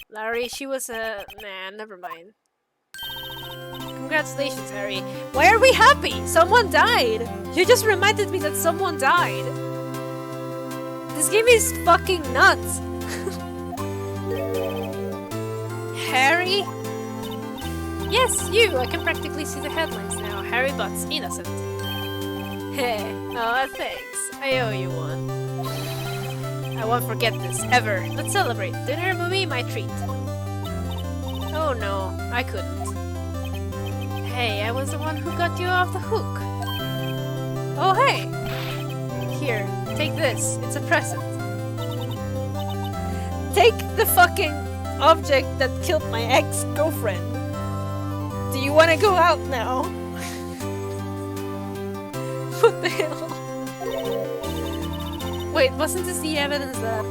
Larry, she was a... Nah, never mind. Congratulations, Harry. Why are we happy? Someone died! You just reminded me that someone died. This game is fucking nuts. Harry? Yes, you! I can practically see the headlines now. Harry Butz, innocent. Heh. Oh, thanks. I owe you one. I won't forget this, ever. Let's celebrate. Dinner, movie, my treat. Oh no, I couldn't. Hey, I was the one who got you off the hook. Oh hey! Here, take this. It's a present. Take the fucking object that killed my ex-girlfriend. Do you want to go out now? What the hell? Wait, wasn't this the evidence that...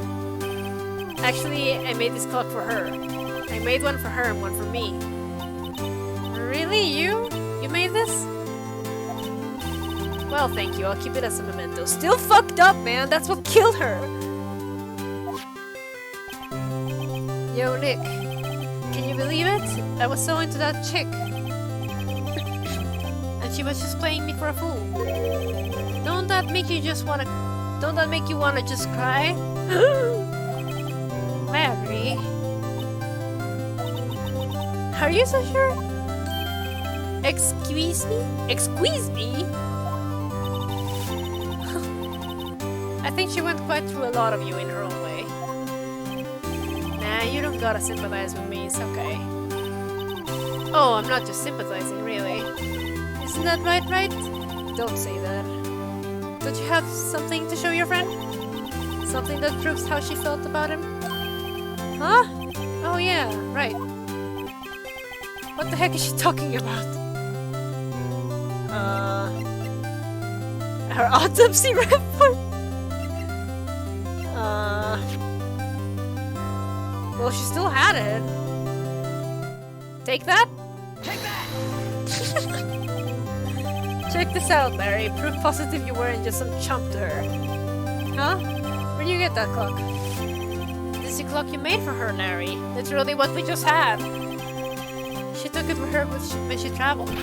Actually, I made this clock for her. I made one for her and one for me. Really? You? You made this? Well, thank you. I'll keep it as a memento. Still fucked up, man. That's what killed her. Yo, Nick. Can you believe it? I was so into that chick. And she was just playing me for a fool. Don't that make you just wanna... Don't that make you wanna just cry? Mary. Are you so sure? Excuse me? Excuse me? I think she went quite through a lot of you in her own way. Nah, you don't gotta sympathize with me, it's okay. Oh, I'm not just sympathizing, really. Isn't that right, Wright? Don't say that. Don't you have something to show your friend? Something that proves how she felt about him? Huh? Oh yeah, right. What the heck is she talking about? Her autopsy report? Well, she still had it. Take that? Take that! Check this out, Larry. Proof positive you weren't just some chump to her. Huh? Where'd you get that clock? This is the clock you made for her, Larry. Literally what we just had. She took it with her when she traveled.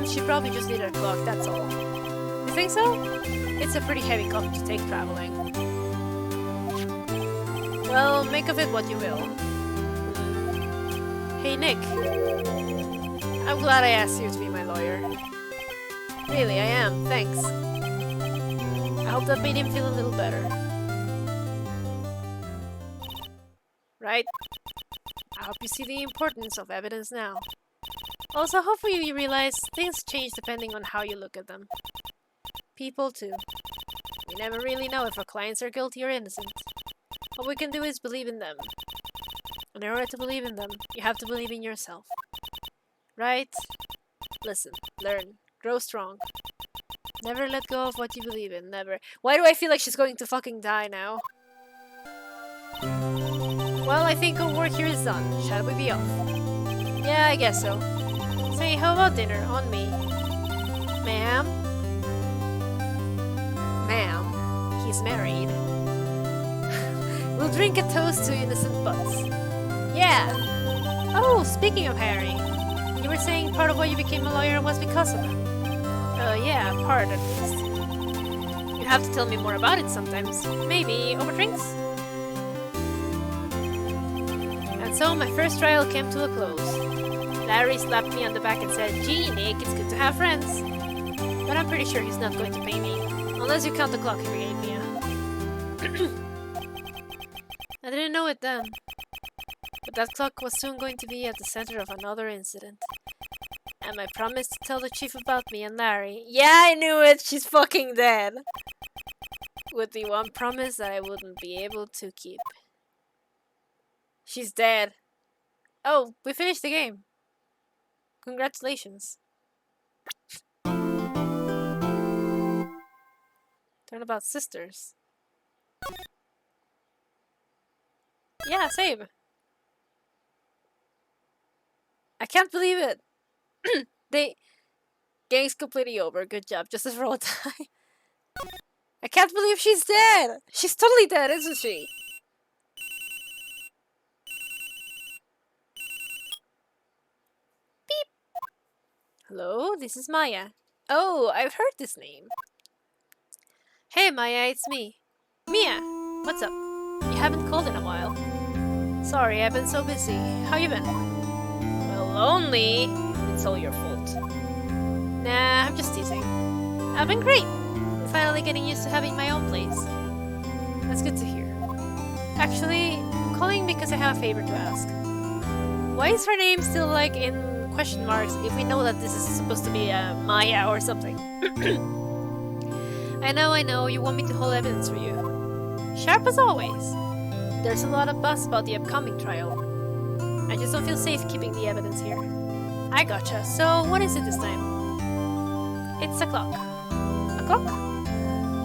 She probably just needed a clock, that's all. You think so? It's a pretty heavy clock to take traveling. Well, make of it what you will. Hey, Nick. I'm glad I asked you to be my lawyer. Really, I am. Thanks. I hope that made him feel a little better. Right? I hope you see the importance of evidence now. Also, hopefully you realize things change depending on how you look at them. People, too. We never really know if our clients are guilty or innocent. All we can do is believe in them. And in order to believe in them, you have to believe in yourself. Right? Listen, learn, grow strong. Never let go of what you believe in, never. Why do I feel like she's going to fucking die now? Well, I think our work here is done. Shall we be off? Yeah, I guess so. Say, how about dinner? On me. Ma'am? Ma'am, he's married. We'll drink a toast to innocent Butz. Yeah! Oh, speaking of Harry, you were saying part of why you became a lawyer was because of him. Yeah, part at least. You have to tell me more about it sometimes. Maybe over drinks? And so my first trial came to a close. Larry slapped me on the back and said, "Gee, Nick, it's good to have friends." But I'm pretty sure he's not going to pay me. Unless you count the clock he gave me. I didn't know it then. But that clock was soon going to be at the center of another incident. And I promised to tell the chief about me and Larry. Yeah, I knew it! She's fucking dead! with the one promise that I wouldn't be able to keep. She's dead. Oh, we finished the game. Congratulations. Turnabout Sisters. Yeah, same. I can't believe it. Game's completely over. Good job. Just as roll die. I can't believe she's dead. She's totally dead, isn't she? Beep. Hello, this is Maya. Oh, I've heard this name. Hey Maya, it's me. Mia, what's up? You haven't called in a while. Sorry, I've been so busy. How you been? Well, lonely. It's all your fault. Nah, I'm just teasing. I've been great. I'm finally getting used to having my own place. That's good to hear. Actually, I'm calling because I have a favor to ask. Why is her name still like in question marks if we know that this is supposed to be Maya or something? I know, you want me to hold evidence for you. Sharp as always. There's a lot of buzz about the upcoming trial. I just don't feel safe keeping the evidence here. I gotcha. So, what is it this time? It's a clock. A clock?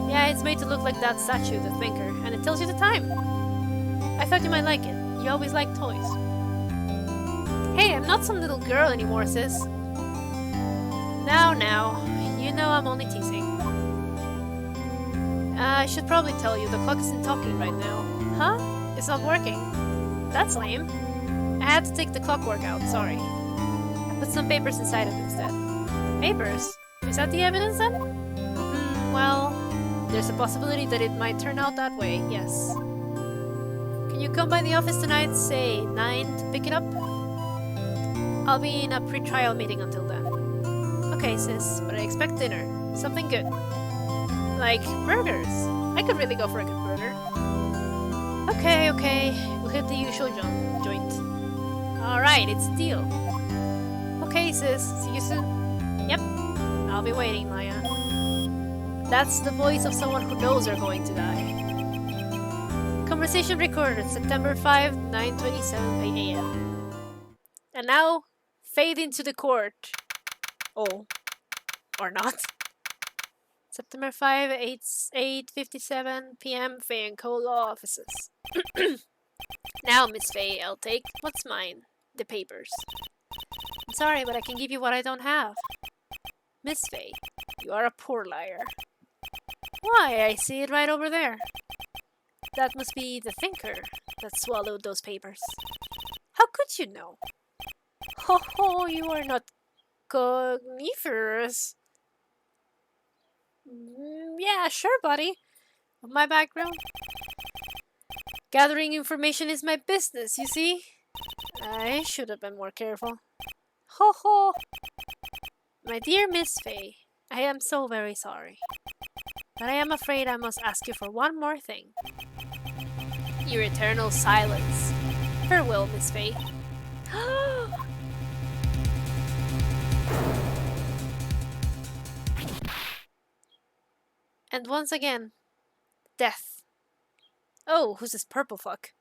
Yeah, it's made to look like that statue, the thinker, and it tells you the time. I thought you might like it. You always like toys. Hey, I'm not some little girl anymore, sis. Now, you know I'm only teasing. I should probably tell you, the clock isn't talking right now. Huh? It's not working. That's lame. I had to take the clockwork out, sorry. I put some papers inside it instead. Papers? Is that the evidence then? Well, there's a possibility that it might turn out that way, yes. Can you come by the office tonight, say 9, to pick it up? I'll be in a pre-trial meeting until then. Okay, sis, but I expect dinner. Something good. Like burgers. I could really go for a good burger. Okay, we'll hit the usual joint. Alright, it's a deal. Okay, sis, see you soon. Yep, I'll be waiting, Maya. That's the voice of someone who knows they're going to die. Conversation recorded, September 5, 9:27 a.m. And now, fade into the court. Oh, or not. September 5, 8:57 p.m. Fey Co Law Offices. Now, Miss Fey, I'll take what's mine. The papers. I'm sorry, but I can give you what I don't have. Miss Fey, you are a poor liar. Why, I see it right over there. That must be the thinker that swallowed those papers. How could you know? Ho, you are not coniferous. Yeah, sure, buddy. Of my background? Gathering information is my business, you see? I should have been more careful. Ho! My dear Miss Fey, I am so very sorry. But I am afraid I must ask you for one more thing. Your eternal silence. Farewell, Miss Fey. And once again, death. Oh, who's this purple fuck?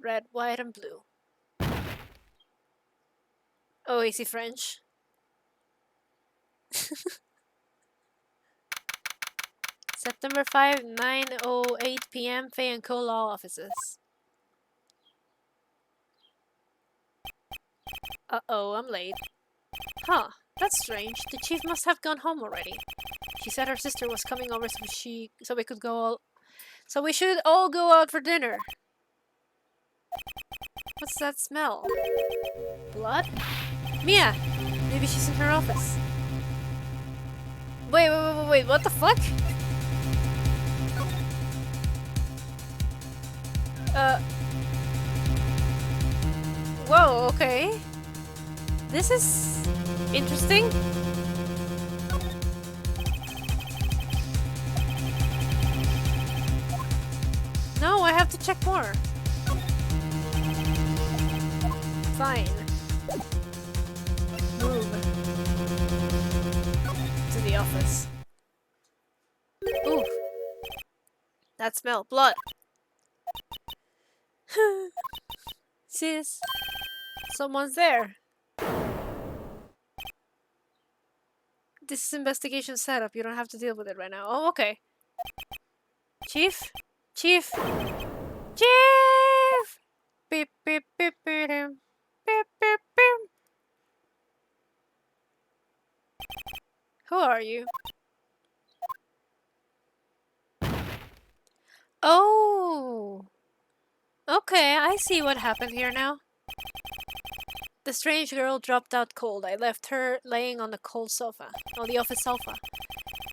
Red, white, and blue. Oh, is he French? September 5, 9:08 p.m. Fey Co Law Offices. Uh-oh, I'm late. Huh, that's strange. The chief must have gone home already. She said her sister was coming over so we should all go out for dinner. What's that smell? Blood? Mia! Maybe she's in her office. Wait, what the fuck? Whoa, okay. This is interesting. No, I have to check more. Fine. Move to the office. Ooh, That smell. Blood. Sis. Someone's there. This is investigation setup. You don't have to deal with it right now. Oh, okay. Chief? Chief? Chief! Beep, beep, beep, beep, beep, beep, beep, beep. Who are you? Oh! Okay, I see what happened here now. The strange girl dropped out cold. I left her laying on the cold sofa. On the office sofa.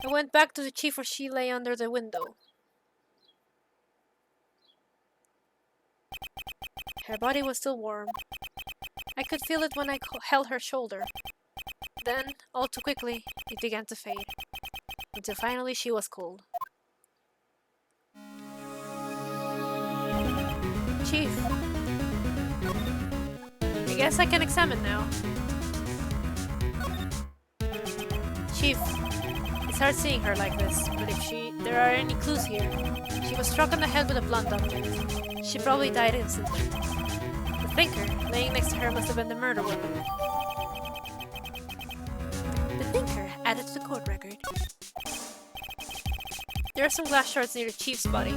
I went back to the chief where she lay under the window. Her body was still warm. I could feel it when I held her shoulder. Then, all too quickly, it began to fade. Until finally she was cold. Chief. I guess I can examine now. Chief, it's hard seeing her like this, but if there are any clues here. She was struck on the head with a blunt object. She probably died instantly. The thinker, laying next to her, must have been the murder weapon. The thinker added to the court record. There are some glass shards near the chief's body.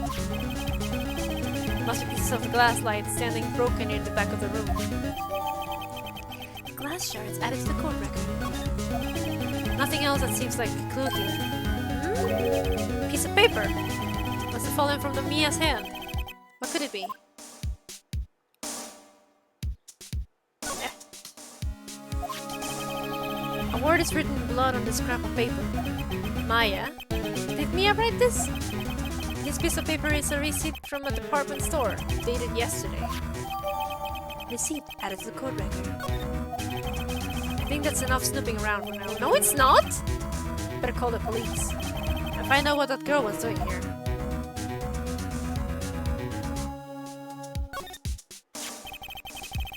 Must be pieces of glass light standing broken near the back of the room. Glass shards added to the court record. Nothing else that seems like a clue here. Piece of paper. Must have fallen from the Mia's hand. What could it be? A word is written in blood on this scrap of paper. Maya? Did Mia write this? This piece of paper is a receipt from a department store, dated yesterday. Receipt added to the court record. I think that's enough snooping around for now. No, it's not! Better call the police. And find out what that girl was doing here.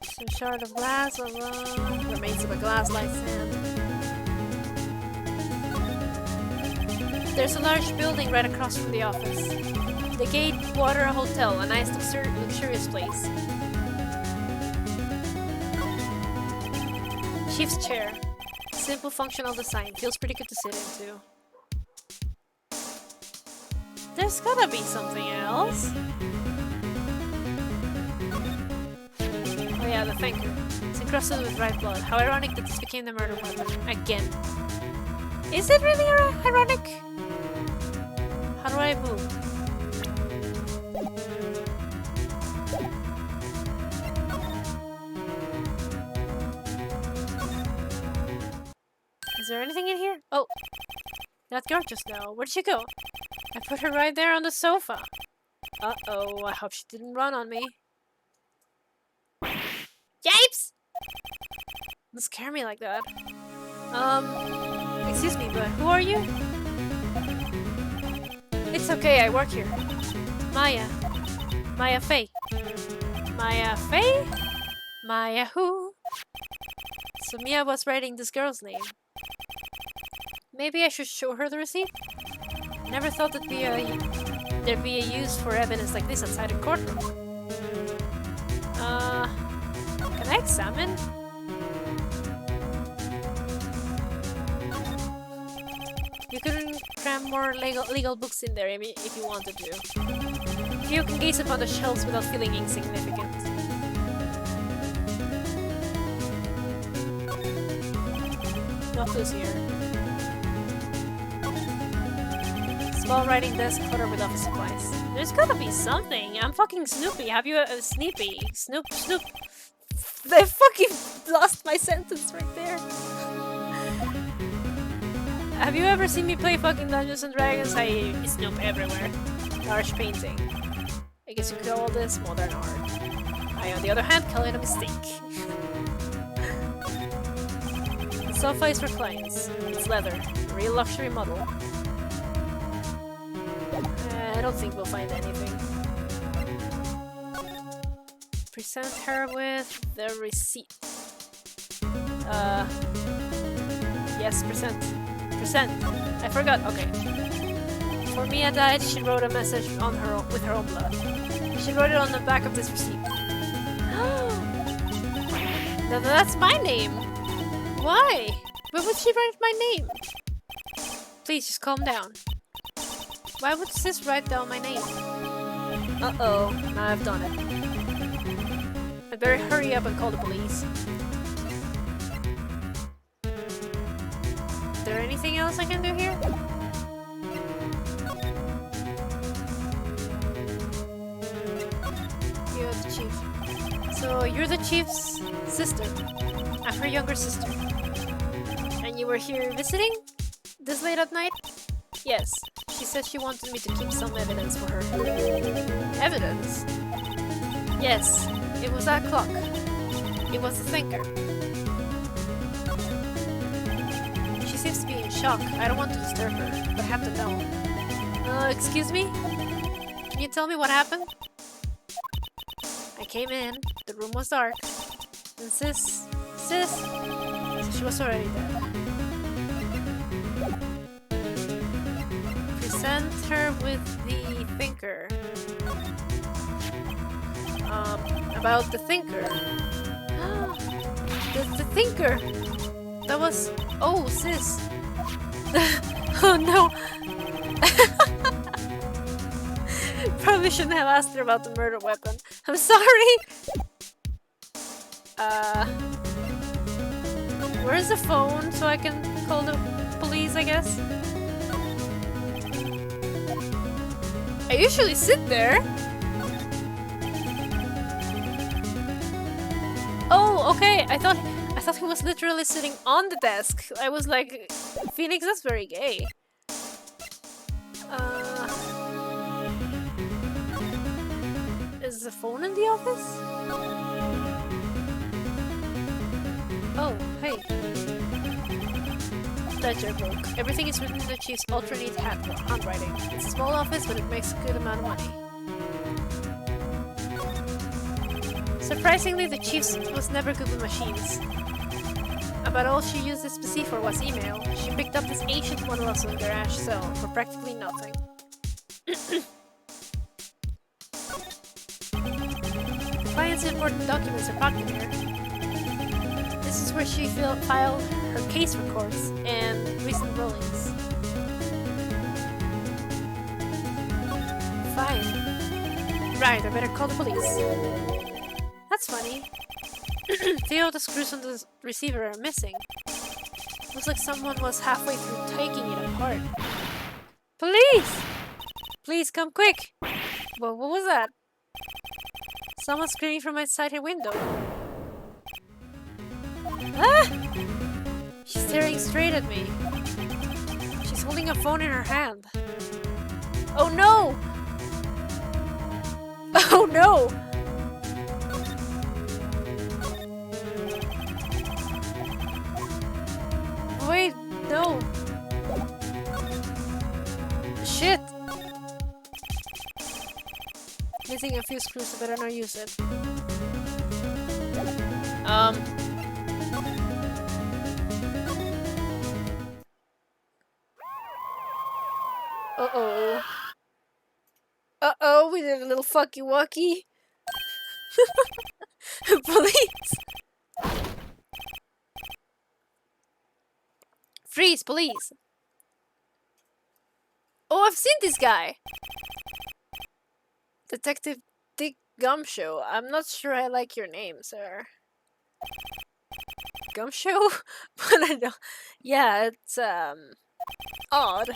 Some shard of glass or remains of a glass light stand. There's a large building right across from the office. The Gatewater Hotel, a nice luxurious place. Chief's chair. Simple functional design. Feels pretty good to sit into. There's gotta be something else. Oh yeah, the thinker. It's encrusted with Wright blood. How ironic that this became the murder weapon. Again. Is it really ironic? How do I move? Is there anything in here? Oh! That girl just now. Where'd she go? I put her right there on the sofa. Uh-oh, I hope she didn't run on me. Yipes! Don't scare me like that. Excuse me, but who are you? It's okay, I work here. Maya. Maya Fey. Maya Fey? Maya who? So Mia was writing this girl's name. Maybe I should show her the receipt? Never thought there'd be a use for evidence like this outside a courtroom. Can I examine? You could cram more legal books in there if you wanted to. You can gaze upon the shelves without feeling insignificant. No clues here. Small writing desk cluttered with office supplies. There's gotta be something. I'm fucking Snoopy. Have you Sneepy? Snoop. I fucking lost my sentence right there. Have you ever seen me play fucking Dungeons and Dragons? I snoop everywhere. Large painting. I guess you could call this modern art. I, on the other hand, call it a mistake. The sofa is reclines. It's leather. A real luxury model. I don't think we'll find anything. Present her with the receipt. Yes, present. I forgot. Okay. Before Mia died, she wrote a message on her own, with her own blood. She wrote it on the back of this receipt. That's my name! Why? Why would she write my name? Please, just calm down. Why would Sis write down my name? Uh-oh, now I've done it. I'd better hurry up and call the police. Is there anything else I can do here? You're the chief. So you're the chief's sister. I'm her younger sister. And you were here visiting? This late at night? Yes. She said she wanted me to keep some evidence for her. Evidence? Yes. It was that clock. It was the thinker. She seems to be in shock. I don't want to disturb her, but I have to know. Excuse me? Can you tell me what happened? I came in, the room was dark, and Sis, she was already dead. Present her with the thinker. About the thinker. the thinker! That was... Oh, Sis! Oh no! Probably shouldn't have asked her about the murder weapon. I'm sorry! Where's the phone so I can call the police, I guess? I usually sit there! Oh, okay, I thought he was literally sitting on the desk. I was like, Phoenix, that's very gay. Is the phone in the office? Oh, hey. Ledger book. Everything is written in the chief's ultra-neat handwriting. It's a small office, but it makes a good amount of money. Surprisingly, the chief was never good with machines. About all she used this PC for was email. She picked up this ancient model also in garage sale for practically nothing. Client's important documents are pocketed here. This is where she filed her case records and recent rulings. Fine. Right, I better call the police. That's funny. 3 of the screws on the receiver are missing. Looks like someone was halfway through taking it apart. Police! Please come quick! What was that? Someone's screaming from outside her window. Ah! She's staring straight at me. She's holding a phone in her hand. Oh no! Oh no! Wait, no. Shit! Missing a few screws, I better not use it. Uh-oh. Uh-oh, we did a little fucky-wucky. Police! Freeze, police! Oh, I've seen this guy! Detective Dick Gumshoe. I'm not sure I like your name, sir. Gumshoe? But I don't... Yeah, it's, odd.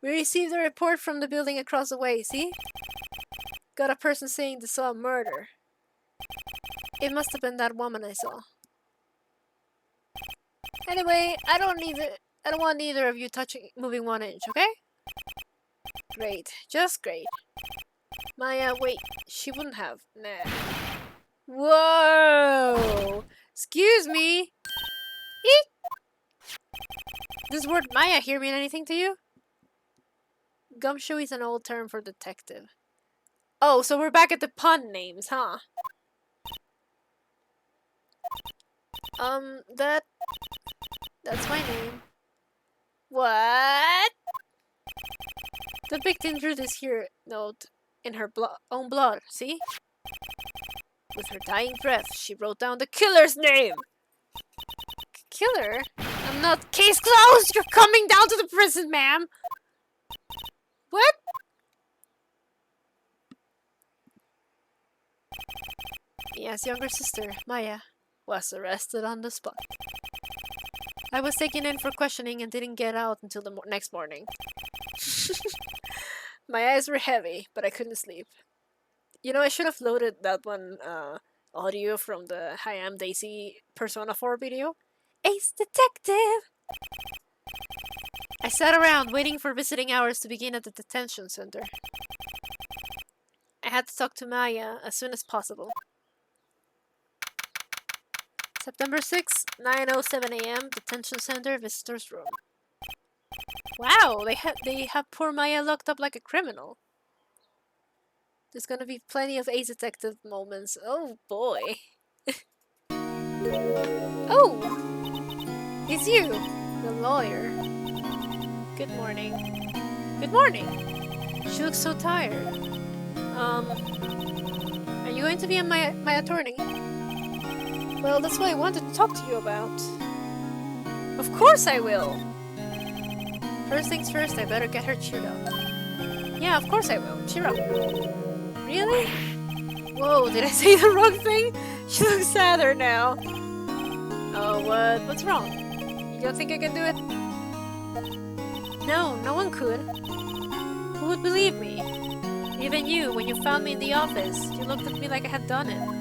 We received a report from the building across the way, see? Got a person saying they saw a murder. It must have been that woman I saw. Anyway, I don't want either of you moving 1 inch, okay? Great. Just great. Maya, wait. She wouldn't have. Nah. Whoa! Excuse me! Eek! Does word Maya here mean anything to you? Gumshoe is an old term for detective. Oh, so we're back at the pun names, huh? That's my name. What? The victim drew this here note in her own blood, see? With her dying breath, she wrote down the killer's name! Killer? I'm not— Case closed! You're coming down to the prison, ma'am! What? Mia's younger sister, Maya, was arrested on the spot. I was taken in for questioning and didn't get out until the next morning. My eyes were heavy, but I couldn't sleep. You know, I should have loaded that one audio from the Hi, I'm Daisy Persona 4 video. Ace Detective! I sat around waiting for visiting hours to begin at the detention center. I had to talk to Maya as soon as possible. September 6, 9:07 a.m. Detention Center Visitors Room. Wow, they have poor Maya locked up like a criminal. There's gonna be plenty of Ace Detective moments. Oh boy. Oh! It's you, the lawyer. Good morning. Good morning. She looks so tired. Are you going to be my attorney? Well, that's what I wanted to talk to you about. Of course I will! First things first, I better get her cheered up. Yeah, of course I will. Cheer up. Really? Whoa, did I say the wrong thing? She looks sadder now. Oh, what's wrong? You don't think I can do it? No, no one could. Who would believe me? Even you, when you found me in the office, you looked at me like I had done it.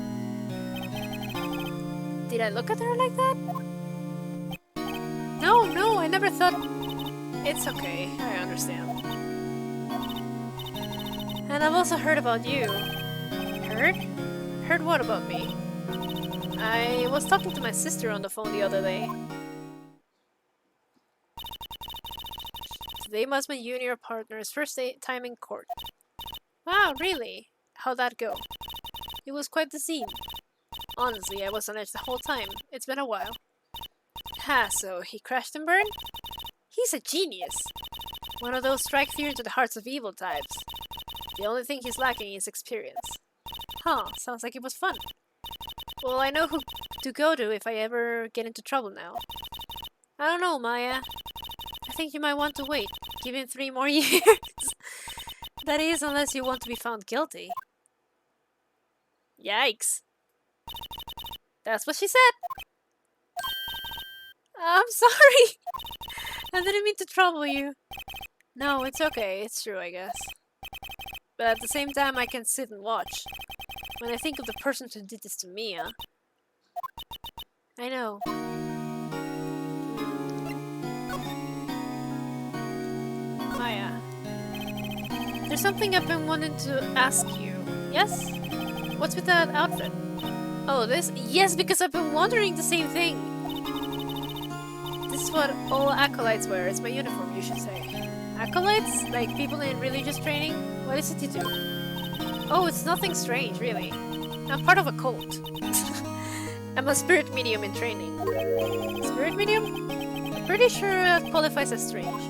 Did I look at her like that? No, I never thought... It's okay, I understand. And I've also heard about you. Heard? Heard what about me? I was talking to my sister on the phone the other day. Today must be you and your partner's first time in court. Wow, really? How'd that go? It was quite the scene. Honestly, I was on edge the whole time. It's been a while. Ha, so he crashed and burned? He's a genius. One of those strike fear into the hearts of evil types. The only thing he's lacking is experience. Huh, sounds like it was fun. Well, I know who to go to if I ever get into trouble now. I don't know, Maya. I think you might want to wait. Give him 3 more years. That is, unless you want to be found guilty. Yikes. That's what she said. I'm sorry. I didn't mean to trouble you. No, it's okay. It's true, I guess. But at the same time, I can sit and watch. When I think of the person who did this to Mia. I know. Maya. There's something I've been wanting to ask you. Yes? What's with that outfit? Oh, this? Yes, because I've been wondering the same thing. This is what all acolytes wear. It's my uniform, you should say. Acolytes? Like people in religious training? What is it you do? Oh, it's nothing strange, really. I'm part of a cult. I'm a spirit medium in training. Spirit medium? I'm pretty sure that qualifies as strange.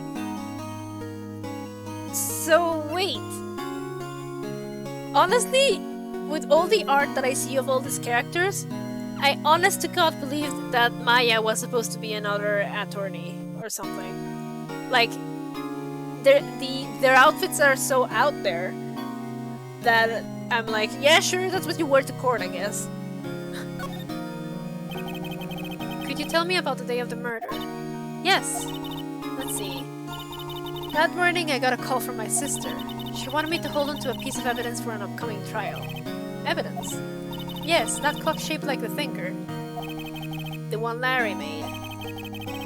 So, wait. Honestly, with all the art that I see of all these characters, I honest to God believed that Maya was supposed to be another attorney or something. Like, their outfits are so out there that I'm like, yeah, sure, that's what you wear to court, I guess. Could you tell me about the day of the murder? Yes. Let's see. That morning I got a call from my sister. She wanted me to hold on to a piece of evidence for an upcoming trial. Evidence? Yes, that clock shaped like the thinker. The one Larry made.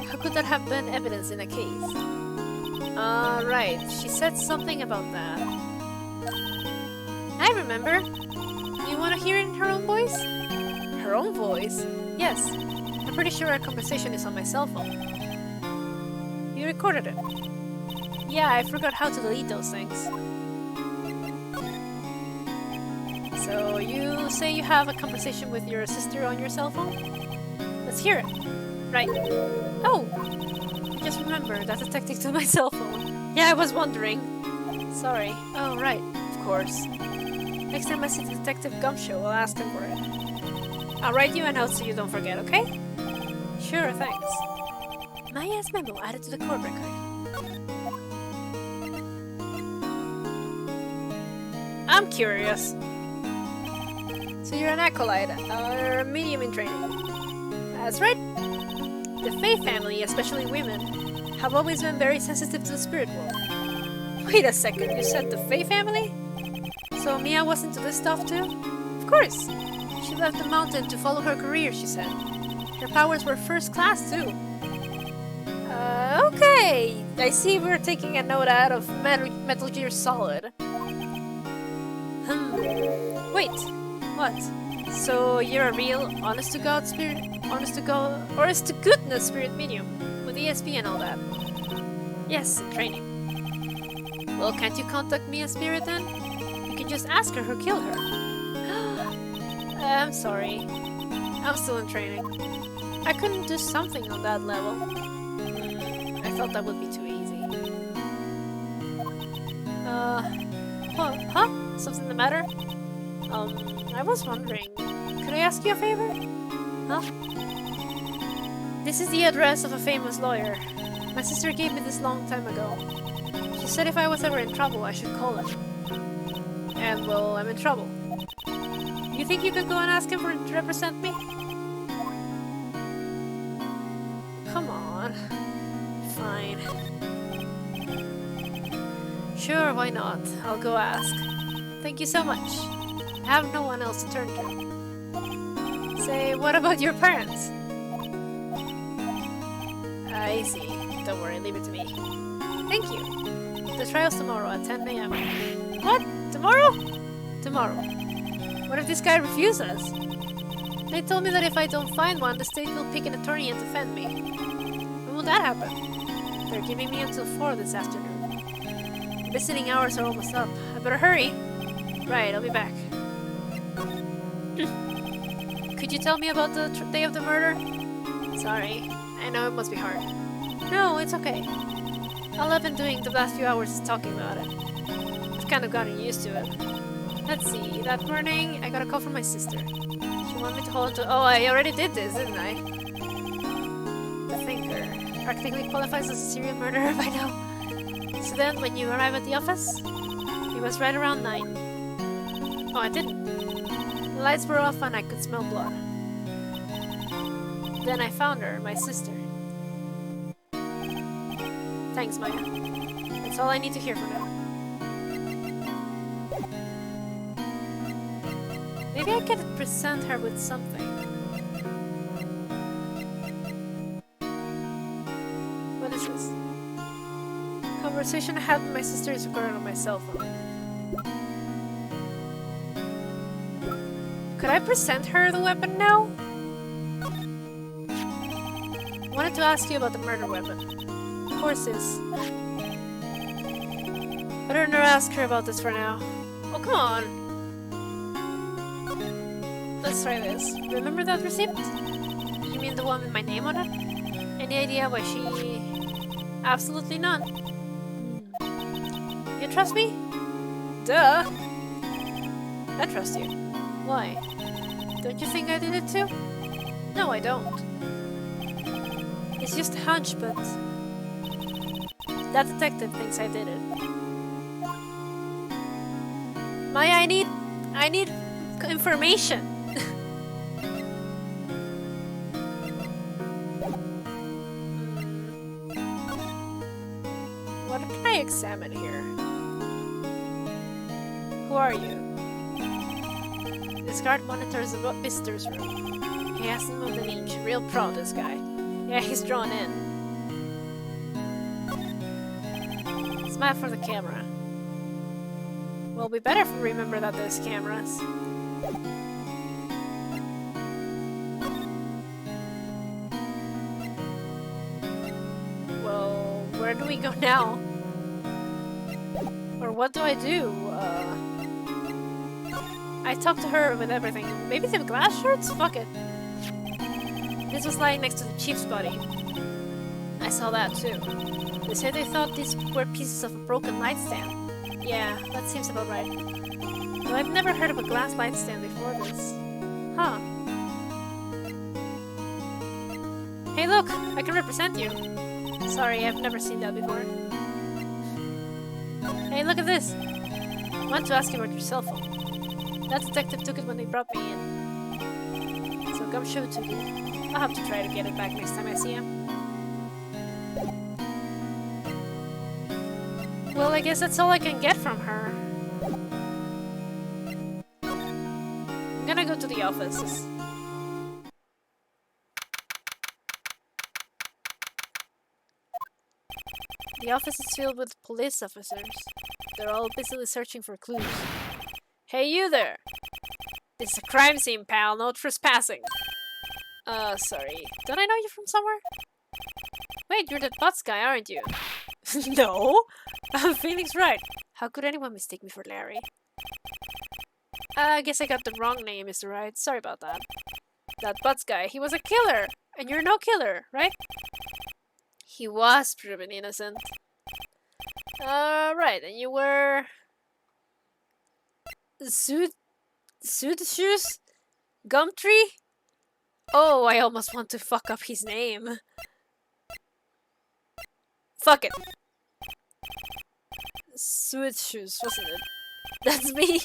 How could that have been evidence in a case? Right. She said something about that. I remember. You want to hear it in her own voice? Her own voice? Yes. I'm pretty sure our conversation is on my cell phone. You recorded it. Yeah, I forgot how to delete those things. So, you say you have a conversation with your sister on your cell phone? Let's hear it. Right. Oh! I just remembered that's a tactic to my cell phone. Yeah, I was wondering. Sorry. Oh, right. Of course. Next time I see Detective Gumshoe, I'll ask him for it. I'll write you a note so you don't forget, okay? Sure, thanks. Maya's memo added to the court record. I'm curious. So you're an acolyte, or a medium in training. That's right. The Fey family, especially women, have always been very sensitive to the spirit world. Wait a second, you said the Fey family? So Mia was into this stuff too? Of course! She left the mountain to follow her career, she said. Her powers were first class too. Okay! I see we're taking a note out of Metal Gear Solid. Wait, what? So you're a real honest-to-God spirit? Honest-to-goodness spirit medium? With ESP and all that? Yes, in training. Well, can't you contact Mia Spirit then? You can just ask her who killed her. I'm sorry. I'm still in training. I couldn't do something on that level. I thought that would be too easy. Huh? Something the matter? I was wondering, could I ask you a favor? Huh? This is the address of a famous lawyer. My sister gave me this long time ago. She said if I was ever in trouble, I should call him. And, well, I'm in trouble. You think you could go and ask him to represent me? Come on. Fine. Sure, why not? I'll go ask. Thank you so much. I have no one else to turn to. Say, what about your parents? I see. Don't worry, leave it to me. Thank you. The trial's tomorrow at 10 AM. What? Tomorrow? Tomorrow. What if this guy refuses? They told me that if I don't find one, the state will pick an attorney and defend me. When will that happen? They're giving me until 4 this afternoon. Visiting hours are almost up. I better hurry. Right, I'll be back. Could you tell me about the day of the murder? Sorry. I know it must be hard. No, it's okay. All I've been doing the last few hours is talking about it. I've kind of gotten used to it. Let's see, that morning I got a call from my sister. She wanted me to hold on to— oh, I already did this, didn't I? The thinker practically qualifies as a serial murderer by now. So then, when you arrive at the office, it was right around 9. Oh, I didn't. The lights were off and I could smell blood. Then I found her, my sister. Thanks, Maya. That's all I need to hear for now. Maybe I could present her with something. What is this? Conversation I had with my sister is recorded on my cell phone. Could I present her the weapon now? I wanted to ask you about the murder weapon. Of course, sis. Better not ask her about this for now. Oh, come on! Let's try this. Remember that receipt? You mean the one with my name on it? Any idea why she... Absolutely none. You trust me? Duh! I trust you. Why? Don't you think I did it too? No, I don't. It's just a hunch, but... that detective thinks I did it. Maya, I need information. What can I examine here? Who are you? This guard monitors the visitor's room. He hasn't moved an inch. Real pro, this guy. Yeah, he's drawn in. Smile for the camera. Well, we better remember that there's cameras. Well, where do we go now? Or what do I do? I talked to her with everything. Maybe the glass shards? Fuck it. This was lying next to the chief's body. I saw that too. They said they thought these were pieces of a broken nightstand. Yeah, that seems about right. Though I've never heard of a glass light stand before this. Huh. Hey look! I can represent you! Sorry, I've never seen that before. Hey, look at this! I want to ask you about your cell phone. That detective took it when they brought me in. So Gumshoe took it. I'll have to try to get it back next time I see him. Well, I guess that's all I can get from her. I'm gonna go to the offices. The office is filled with police officers. They're all busily searching for clues. Hey, you there! This is a crime scene, pal. No trespassing. Sorry. Don't I know you from somewhere? Wait, you're that Butz guy, aren't you? No! I'm Phoenix Wright. How could anyone mistake me for Larry? I guess I got the wrong name, Mr. Wright. Sorry about that. That Butz guy, he was a killer! And you're no killer, right? He was proven innocent. Right, and you were... Suit Shoes? Gumtree? Oh, I almost want to fuck up his name. Fuck it. Sweet Shoes, wasn't it? That's me.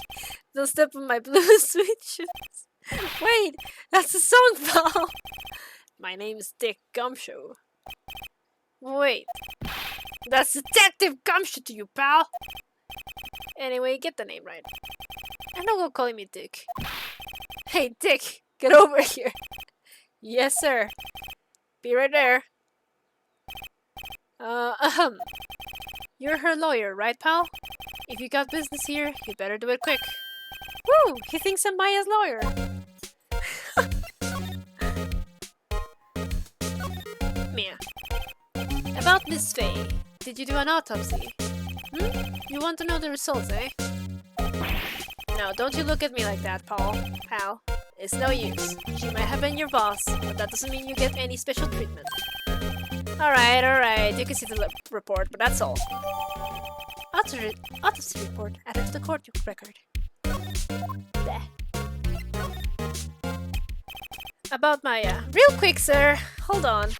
Don't step on my blue sweet shoes. Wait, that's a song, pal. My name's Dick Gumshoe. Wait, that's Detective Gumshoe to you, pal. Anyway, get the name right. And don't go calling me Dick. Hey, Dick, get over here. Yes, sir. Be right there. You're her lawyer, right, pal? If you got business here, you better do it quick. Woo! He thinks I'm Maya's lawyer. Mia. About Miss Fey. Did you do an autopsy? You want to know the results, eh? No, don't you look at me like that, pal. It's no use. She might have been your boss, but that doesn't mean you get any special treatment. Alright. You can see the report, but that's all. Autopsy report added to the court record. Bleh. About Maya. Real quick, sir. Hold on.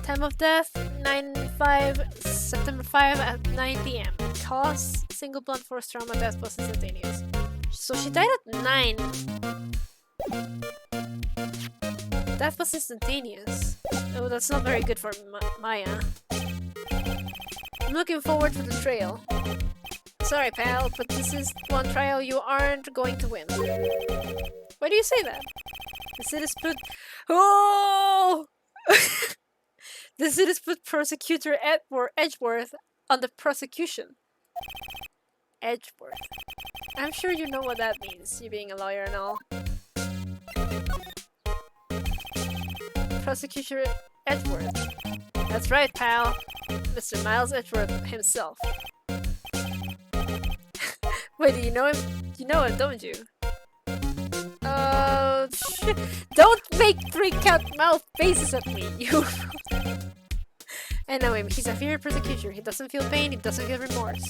Time of death, September 5 at 9 p.m. Cause, single blunt force trauma, death was instantaneous. So she died at 9. That was instantaneous. Oh, that's not very good for Maya. I'm looking forward to the trial. Sorry, pal, but this is one trial you aren't going to win. Why do you say that? The city's put... Oh! The city's put prosecutor Edgeworth on the prosecution. Edgeworth. I'm sure you know what that means, you being a lawyer and all. Prosecutor Edgeworth. That's right, pal. Mr. Miles Edgeworth himself. Wait, do you know him? You know him, don't you? Shit. Don't make three-cat mouth faces at me, you... I know him. He's a feared prosecutor. He doesn't feel pain, he doesn't feel remorse.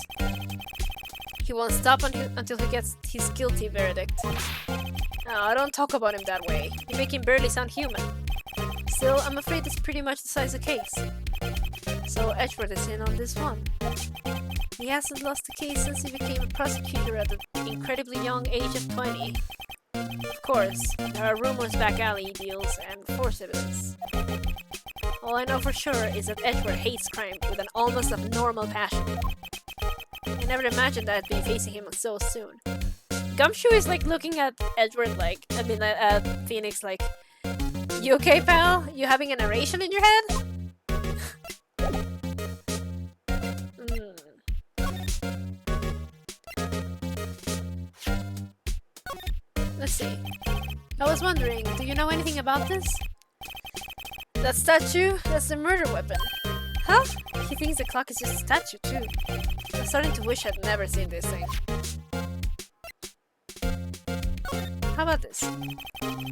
He won't stop until he gets his guilty verdict. Oh, don't talk about him that way. You make him barely sound human. Still, I'm afraid this pretty much decides the case. So Edgeworth is in on this one. He hasn't lost a case since he became a prosecutor at the incredibly young age of 20. Of course, there are rumors, back alley deals, and force evidence. All I know for sure is that Edgeworth hates crime with an almost abnormal passion. I never imagined that I'd be facing him so soon. Gumshoe is like looking at Edgeworth like, at Phoenix like, you okay, pal? You having a narration in your head? Let's see. I was wondering, do you know anything about this? That statue? That's the murder weapon. Huh? He thinks the clock is just a statue too. I'm starting to wish I'd never seen this thing. How about this?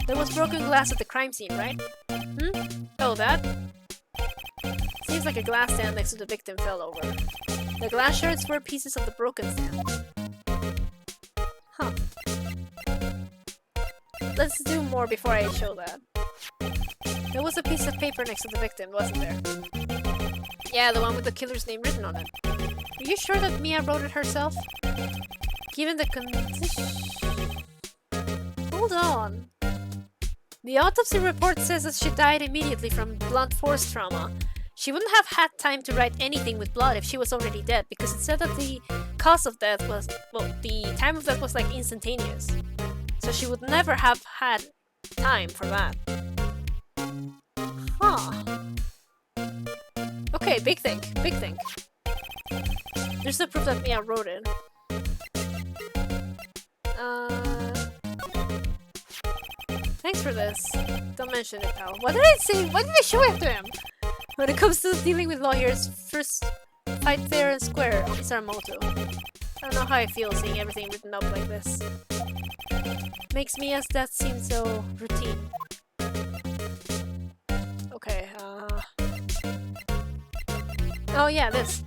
There was broken glass at the crime scene, right? Oh, that? Seems like a glass stand next to the victim fell over. The glass shards were pieces of the broken stand. Huh. Let's do more before I show that. There was a piece of paper next to the victim, wasn't there? Yeah, the one with the killer's name written on it. Are you sure that Mia wrote it herself? Given the condition... Hold on. The autopsy report says that she died immediately from blunt force trauma. She wouldn't have had time to write anything with blood if she was already dead, because it said that the cause of death was... well, the time of death was like instantaneous. So she would never have had time for that. Huh. Okay, big think, big think. There's no proof that Mia wrote it. Thanks for this. Don't mention it, pal. What did I say? What did I show it to him? When it comes to dealing with lawyers, first fight fair and square is our motto. I don't know how I feel seeing everything written up like this. Makes Mia's death seem so routine. Okay, oh yeah, this.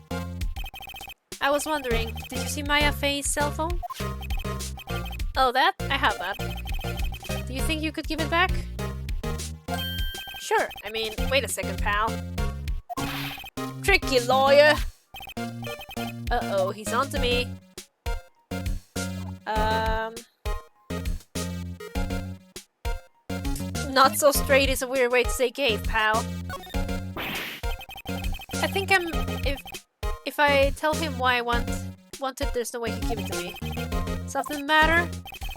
I was wondering, did you see Maya Fey's cell phone? Oh, that? I have that. Do you think you could give it back? Sure. I mean, wait a second, pal. Tricky lawyer! Uh-oh, he's onto me. Not so straight is a weird way to say gay, pal. I think if I tell him why I want it, there's no way he'll give it to me. Something matter?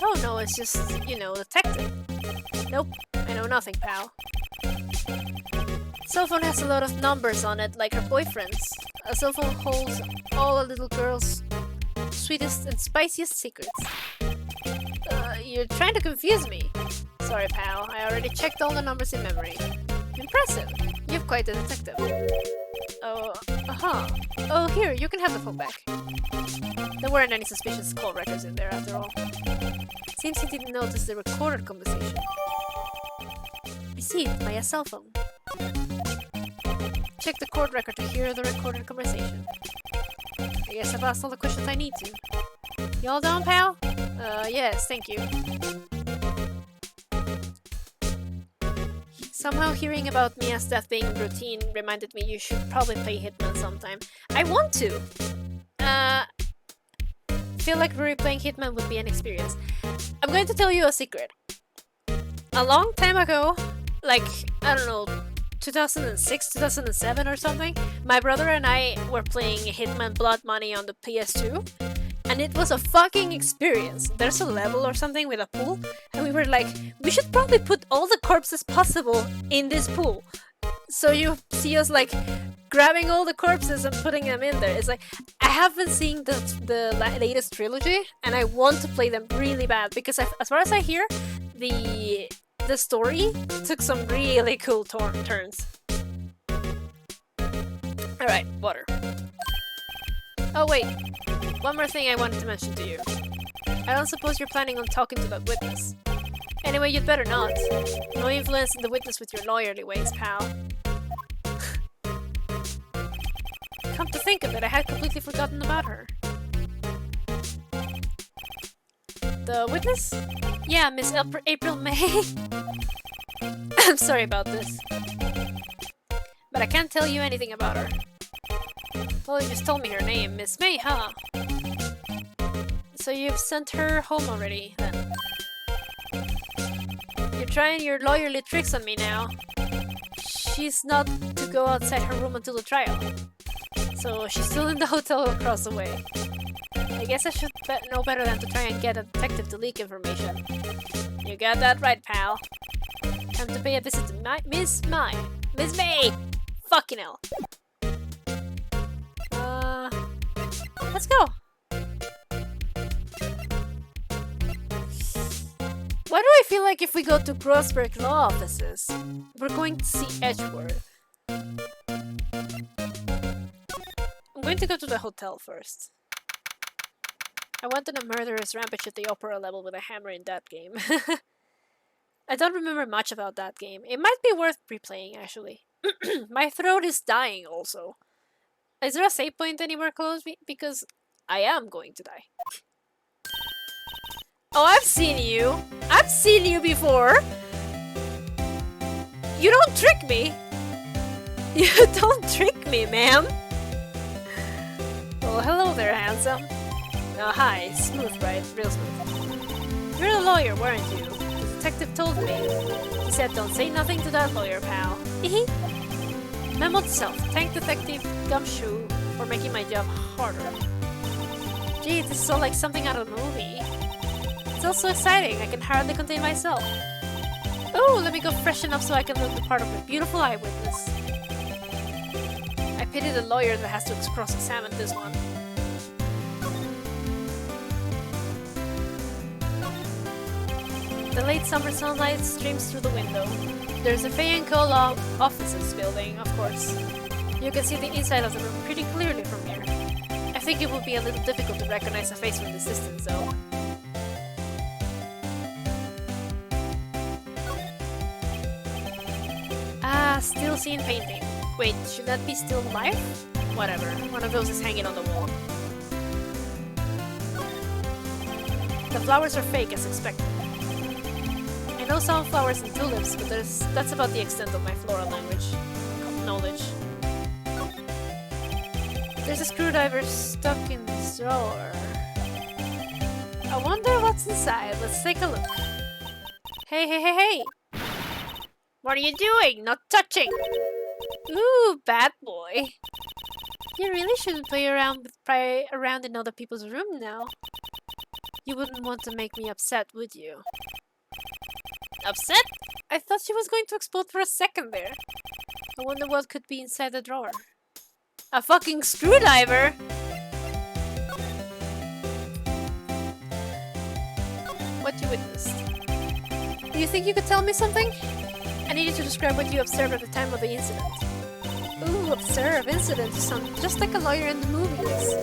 Oh no, it's just, you know, detective. Nope, I know nothing, pal. Cell phone has a lot of numbers on it, like her boyfriend's. A cell phone holds all a little girl's sweetest and spiciest secrets. You're trying to confuse me. Sorry, pal. I already checked all the numbers in memory. Impressive. You're quite a detective. Oh, Oh, here, you can have the phone back. There weren't any suspicious call records in there, after all. Seems he didn't notice the recorded conversation. Received by a cell phone. Check the court record to hear the recorded conversation. I guess I've asked all the questions I need to. You all done, pal? Yes, thank you. Somehow hearing about Mia's death being routine reminded me you should probably play Hitman sometime. I want to! Feel like replaying Hitman would be an experience. I'm going to tell you a secret. A long time ago, like, I don't know, 2006, 2007 or something, my brother and I were playing Hitman Blood Money on the PS2. And it was a fucking experience. There's a level or something with a pool, and we were like, we should probably put all the corpses possible in this pool. So you see us like grabbing all the corpses and putting them in there. It's like, I haven't seen the latest trilogy, and I want to play them really bad because as far as I hear, the story took some really cool turns. Alright, water. Oh wait, one more thing I wanted to mention to you. I don't suppose you're planning on talking to that witness. Anyway, you'd better not. No influencing the witness with your lawyerly ways, pal. Come to think of it, I had completely forgotten about her. The witness? Yeah, Miss April May. I'm sorry about this. But I can't tell you anything about her. Well, you just told me her name, Miss May, huh? So you've sent her home already, then. You're trying your lawyerly tricks on me now. She's not to go outside her room until the trial. So she's still in the hotel across the way. I guess I should know better than to try and get a detective to leak information. You got that right, pal. Time to pay a visit to Miss May! Fucking hell. Let's go! Why do I feel like if we go to Grossberg Law Offices, we're going to see Edgeworth? I'm going to go to the hotel first. I went on a murderous rampage at the opera level with a hammer in that game. I don't remember much about that game. It might be worth replaying, actually. My throat is dying also. Is there a save point anywhere close? Because I am going to die. Oh, I've seen you. I've seen you before. You don't trick me. You don't trick me, ma'am. Oh, hello there, handsome. Hi, smooth, right? Real smooth. You're a lawyer, weren't you? The detective told me. He said don't say nothing to that lawyer, pal. Memo to self. Thank Detective Gumshoe for making my job harder. Gee, this is all like something out of a movie. It's all so exciting, I can hardly contain myself. Oh, let me go freshen up so I can look the part of a beautiful eyewitness. I pity the lawyer that has to cross-examine this one. The late summer sunlight streams through the window. There's a Fey Co Law Offices building, of course. You can see the inside of the room pretty clearly from here. I think it would be a little difficult to recognize a face from this distance, though. Still seen painting. Wait, should that be still life? Whatever, one of those is hanging on the wall. The flowers are fake as expected. I know sunflowers and tulips, but that's about the extent of my floral knowledge. There's a screwdriver stuck in this drawer. I wonder what's inside. Let's take a look. Hey! What are you doing? Not touching! Ooh, bad boy. You really shouldn't play around in other people's room now. You wouldn't want to make me upset, would you? Upset? I thought she was going to explode for a second there. I wonder what could be inside the drawer. A fucking screwdriver? What you witnessed. Do you think you could tell me something? I need you to describe what you observed at the time of the incident. Ooh, observe, incident. You sound just like a lawyer in the movies.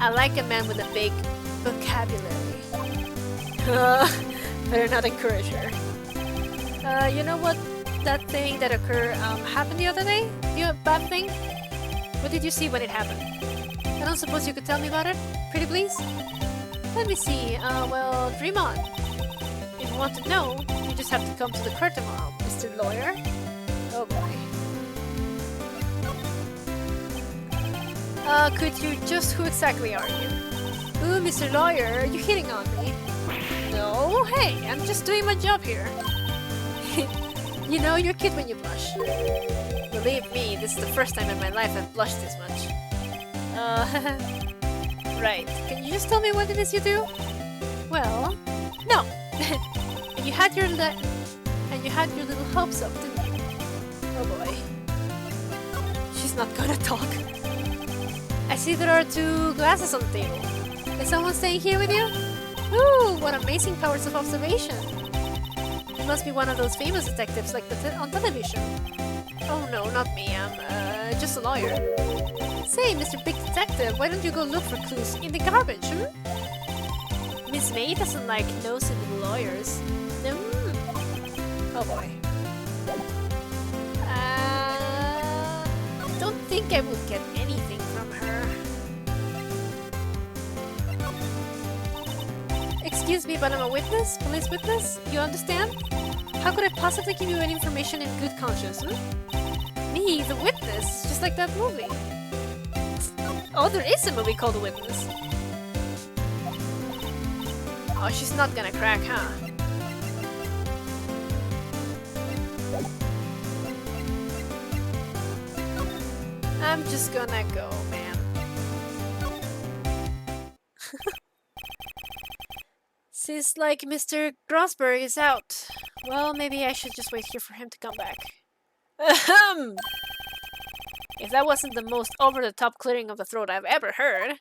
I like a man with a big vocabulary. Better not encourage her. You know what? That thing that occurred happened the other day? You bad thing? What did you see when it happened? I don't suppose you could tell me about it? Pretty please? Let me see. Well, dream on. If you want to know, you just have to come to the court tomorrow, Mr. Lawyer. Oh boy. Could you who exactly are you? Ooh, Mr. Lawyer, are you hitting on me? No, hey, I'm just doing my job here. You know, you're cute when you blush. Believe me, this is the first time in my life I've blushed this much. Right. Can you just tell me what it is you do? Well, no. And you had your little hopes up, didn't you? Oh boy. She's not gonna talk. I see there are 2 glasses on the table. Is someone staying here with you? Ooh, what amazing powers of observation. You must be one of those famous detectives like on television. Oh no, not me. I'm just a lawyer. Say, Mr. Big Detective, why don't you go look for clues in the garbage, Miss May doesn't like nosy little lawyers. No. Oh boy. Don't think I will get anything from her. Excuse me, but I'm a witness? Police witness? You understand? How could I possibly give you any information in good conscience, Me, the witness? Just like that movie. Oh, there is a movie called The Witness. Oh, she's not gonna crack, huh? I'm just gonna go, man. Seems like Mr. Grossberg is out. Well, maybe I should just wait here for him to come back. Ahem! If that wasn't the most over-the-top clearing of the throat I've ever heard.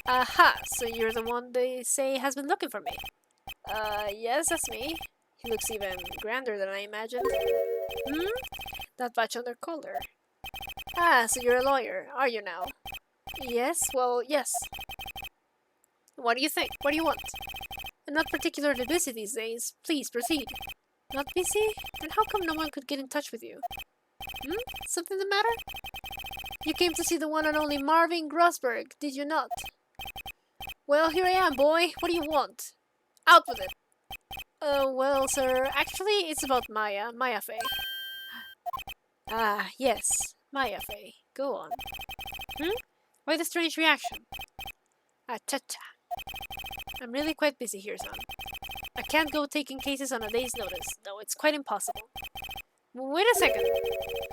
Aha, so you're the one they say has been looking for me. Yes, that's me. He looks even grander than I imagined. That badge on their collar. Ah, so you're a lawyer, are you now? Yes, well, yes. What do you think? What do you want? I'm not particularly busy these days. Please, proceed. Not busy? Then how come no one could get in touch with you? Something the matter? You came to see the one and only Marvin Grossberg, did you not? Well, here I am, boy. What do you want? Out with it. Well, sir, actually, it's about Maya Fey. Ah, yes, Maya Fey. Go on. Why the strange reaction? Cha-cha. I'm really quite busy here, son. I can't go taking cases on a day's notice. No, it's quite impossible. Wait a second.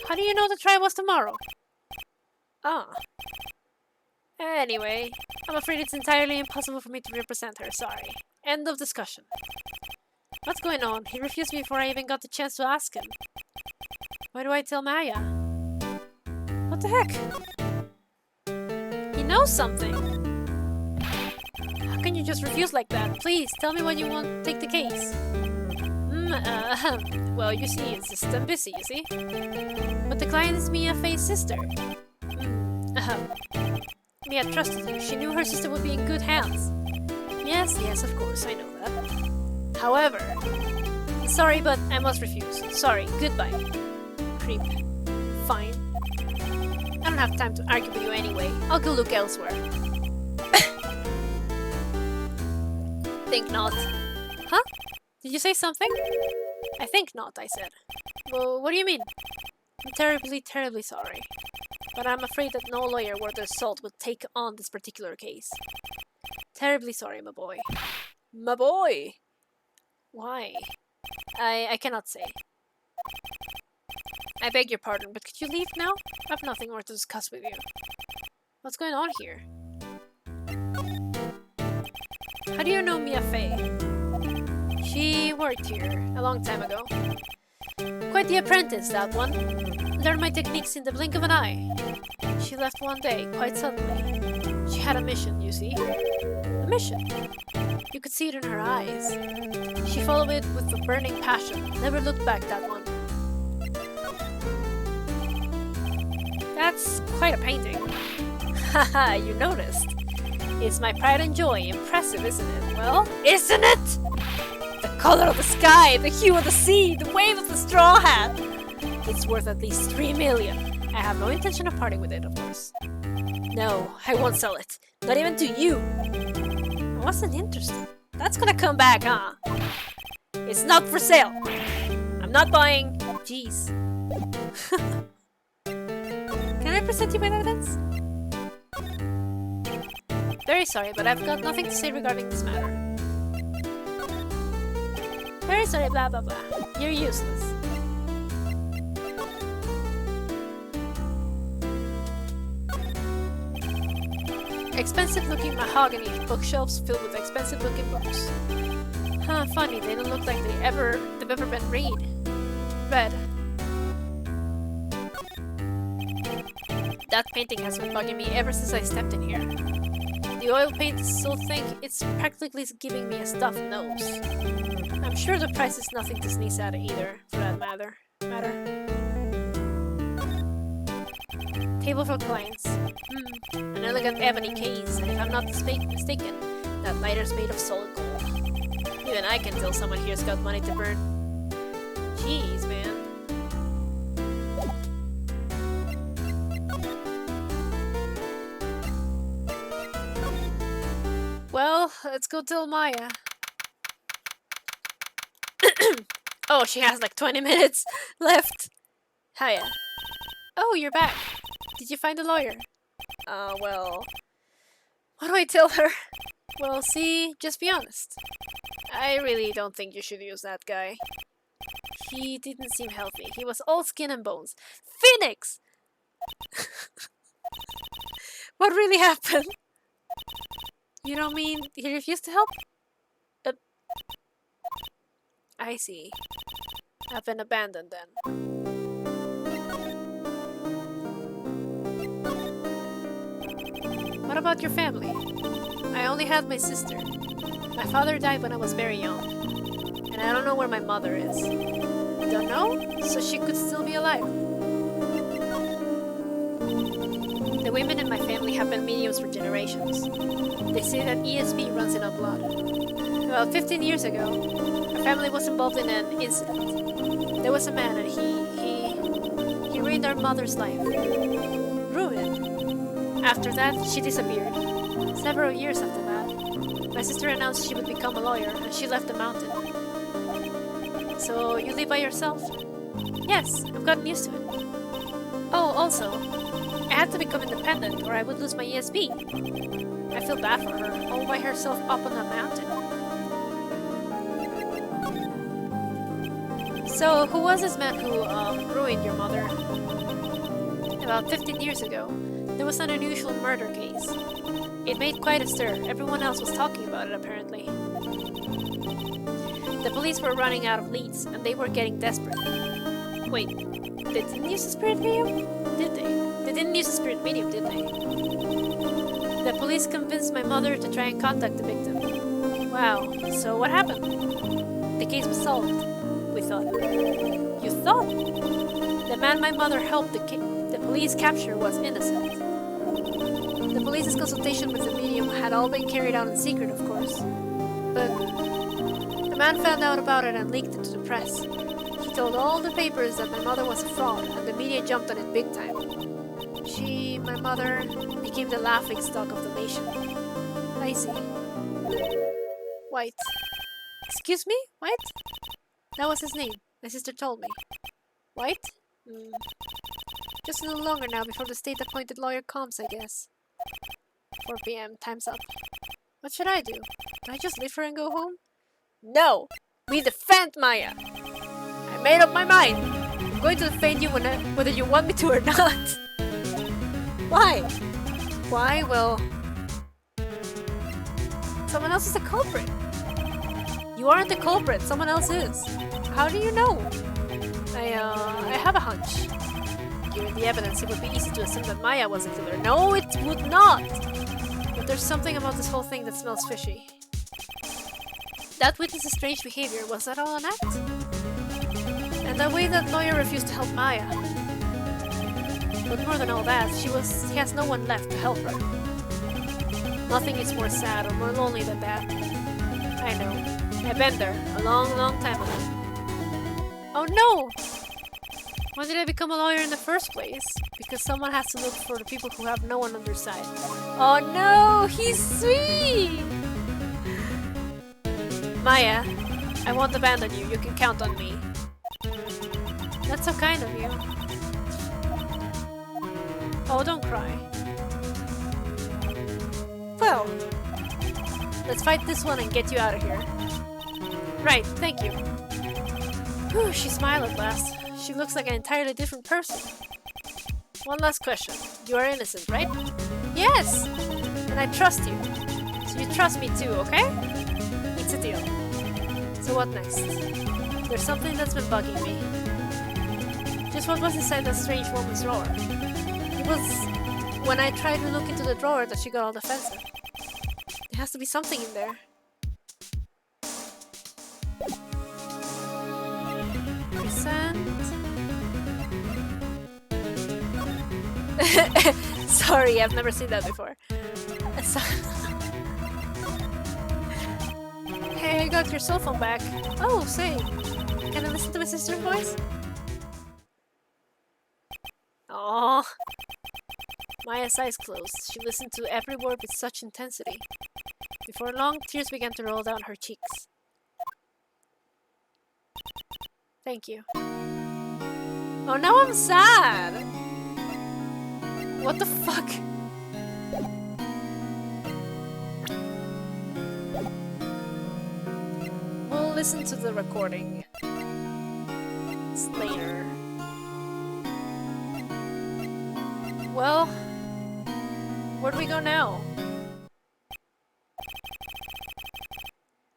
How do you know the trial was tomorrow? Ah. Anyway, I'm afraid it's entirely impossible for me to represent her, sorry. End of discussion. What's going on? He refused me before I even got the chance to ask him. Why do I tell Maya? What the heck? He knows something! How can you just refuse like that? Please, tell me when you want to take the case. Well, you see, it's just I'm busy, you see? But the client is Mia Fey's sister. Mia trusted you. She knew her sister would be in good hands. Yes, of course, I know that. However... Sorry, but I must refuse. Sorry, goodbye. Creep. Fine. I don't have time to argue with you anyway. I'll go look elsewhere. Think not. Huh? Did you say something? I think not, I said. Well, what do you mean? I'm terribly sorry. But I'm afraid that no lawyer worth their salt would take on this particular case. Terribly sorry, my boy. My boy! Why? I cannot say. I beg your pardon, but could you leave now? I have nothing more to discuss with you. What's going on here? How do you know Mia Fey? She worked here a long time ago. Quite the apprentice, that one. Learned my techniques in the blink of an eye. She left one day, quite suddenly. She had a mission, you see. A mission? You could see it in her eyes. She followed it with a burning passion, never looked back, that one. That's quite a painting. Haha, you noticed. It's my pride and joy. Impressive, isn't it? Well, isn't it? The color of the sky, the hue of the sea, the wave of the straw hat. It's worth at least 3 million. I have no intention of parting with it, of course. No, I won't sell it. Not even to you. I wasn't interested. That's gonna come back, huh? It's not for sale. I'm not buying. Jeez. Can I present you with evidence? Very sorry, but I've got nothing to say regarding this matter. Very sorry, blah blah blah. You're useless. Expensive-looking mahogany bookshelves filled with expensive-looking books. Huh, funny, they don't look like they've ever been read. That painting has been bugging me ever since I stepped in here. The oil paint is so thick, it's practically giving me a stuffed nose. I'm sure the price is nothing to sneeze at either, for that matter. Table for clients. An elegant ebony case, and if I'm not mistaken, that lighter's made of solid gold. Even I can tell someone here's got money to burn. Jeez, man. Well, let's go tell Maya. Oh, she has like 20 minutes left. Hiya. Oh, you're back. Did you find a lawyer? Well... What do I tell her? Well, see, just be honest. I really don't think you should use that guy. He didn't seem healthy. He was all skin and bones. Phoenix! What really happened? You don't mean he refused to help? I see. I've been abandoned then. What about your family? I only have my sister. My father died when I was very young. And I don't know where my mother is. Don't know? So she could still be alive. The women in my family have been mediums for generations. They say that ESP runs in our blood. About 15 years ago, a My family was involved in an incident. There was a man and he ruined our mother's life. Ruined? After that, she disappeared. Several years after that, my sister announced she would become a lawyer and she left the mountain. So, you live by yourself? Yes, I've gotten used to it. Oh, also, I had to become independent or I would lose my ESB. I feel bad for her, all by herself up on a mountain. So, who was this man who ruined your mother? About 15 years ago, there was an unusual murder case. It made quite a stir. Everyone else was talking about it, apparently. The police were running out of leads, and they were getting desperate. Wait, they didn't use a spirit medium? Did they? They didn't use a spirit medium, did they? The police convinced my mother to try and contact the victim. Wow, so what happened? The case was solved, we thought. You thought? The man my mother helped the police capture was innocent. The police's consultation with the medium had all been carried out in secret, of course. But the man found out about it and leaked it to the press. He told all the papers that my mother was a fraud, and the media jumped on it big time. My mother, became the laughingstock of the nation. I see. White. Excuse me? White? That was his name. My sister told me. White? Just a little longer now before the state-appointed lawyer comes, I guess. 4 p.m. Time's up. What should I do? Do I just leave her and go home? No! We defend Maya! I made up my mind! I'm going to defend you whether you want me to or not! Why? Why? Well... someone else is the culprit. You aren't the culprit, someone else is. How do you know? I have a hunch. Given the evidence, it would be easy to assume that Maya was the killer. No, it would not! But there's something about this whole thing that smells fishy. That witness's strange behavior, was that all an act? And the way that lawyer refused to help Maya. But more than all that, he has no one left to help her. Nothing is more sad or more lonely than that. I know. I've been there a long, long time ago. Oh no! Why did I become a lawyer in the first place? Because someone has to look for the people who have no one on their side. Oh no! He's sweet! Maya, I won't abandon you. You can count on me. That's so kind of you. Oh, don't cry. Well, let's fight this one and get you out of here. Right, thank you. Whew, she smiled at last. She looks like an entirely different person. One last question. You are innocent, right? Yes! And I trust you. So you trust me too, okay? It's a deal. So what next? There's something that's been bugging me. Just what was inside that strange woman's drawer? It was when I tried to look into the drawer that she got all defensive. There has to be something in there. Sorry, I've never seen that before. Hey, I got your cell phone back. Oh, say, can I listen to my sister's voice? Aww. Maya's eyes closed. She listened to every word with such intensity. Before long, tears began to roll down her cheeks. Thank you. Oh, now I'm sad! What the fuck? We'll listen to the recording later. Well, where do we go now?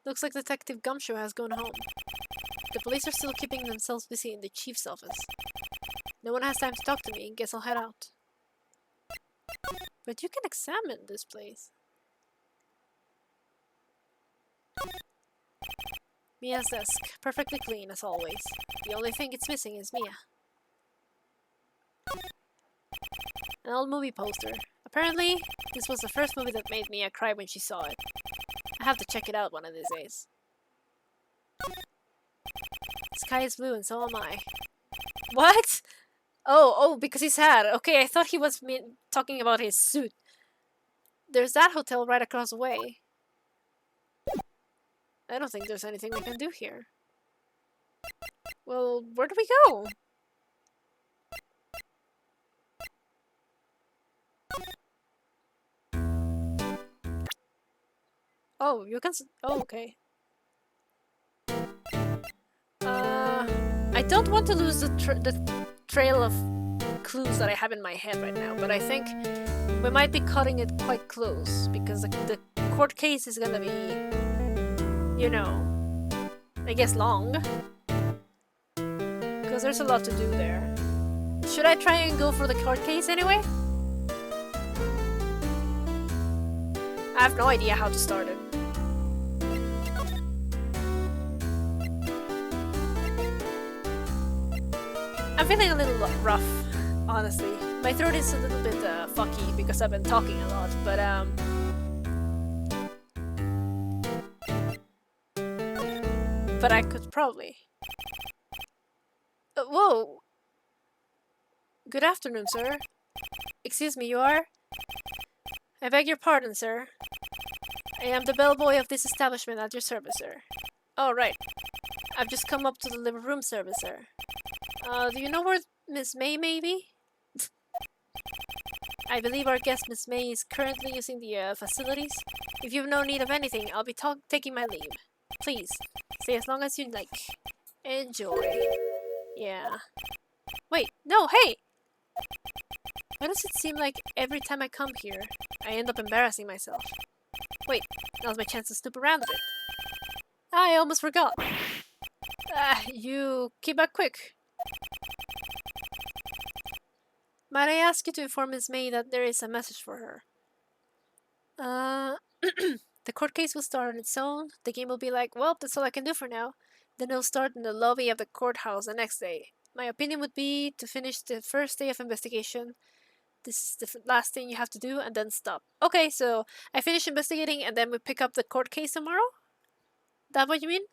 Looks like Detective Gumshoe has gone home. The police are still keeping themselves busy in the chief's office. No one has time to talk to me. Guess I'll head out. But you can examine this place. Mia's desk. Perfectly clean, as always. The only thing it's missing is Mia. An old movie poster. Apparently, this was the first movie that made Mia cry when she saw it. I have to check it out one of these days. Sky is blue and so am I. What? Oh, because he's sad. Okay, I thought he was talking about his suit. There's that hotel right across the way. I don't think there's anything we can do here. Well, where do we go? Oh, you can oh, okay. I don't want to lose the trail of clues that I have in my head right now, but I think we might be cutting it quite close, because the court case is gonna be, you know, I guess long. Because there's a lot to do there. Should I try and go for the court case anyway? I have no idea how to start it. I'm feeling a little rough, honestly. My throat is a little bit fucky because I've been talking a lot, but I could probably. Whoa! Good afternoon, sir. Excuse me, you are? I beg your pardon, sir. I am the bellboy of this establishment at your service, sir. Oh, right. I've just come up to deliver room service, sir. Do you know where Miss May may be? I believe our guest Miss May is currently using the facilities. If you've no need of anything, I'll be taking my leave. Please, stay as long as you like. Enjoy. Yeah. Wait, no, hey! Why does it seem like every time I come here, I end up embarrassing myself? Wait, now's my chance to snoop around a bit. I almost forgot. You keep back quick. Might I ask you to inform Miss May that there is a message for her? The court case will start on its own. The game will be like, well, that's all I can do for now. Then it'll start in the lobby of the courthouse the next day. My opinion would be to finish the first day of investigation. This is the last thing you have to do, and then stop. Okay, so I finish investigating, and then we pick up the court case tomorrow? That what you mean?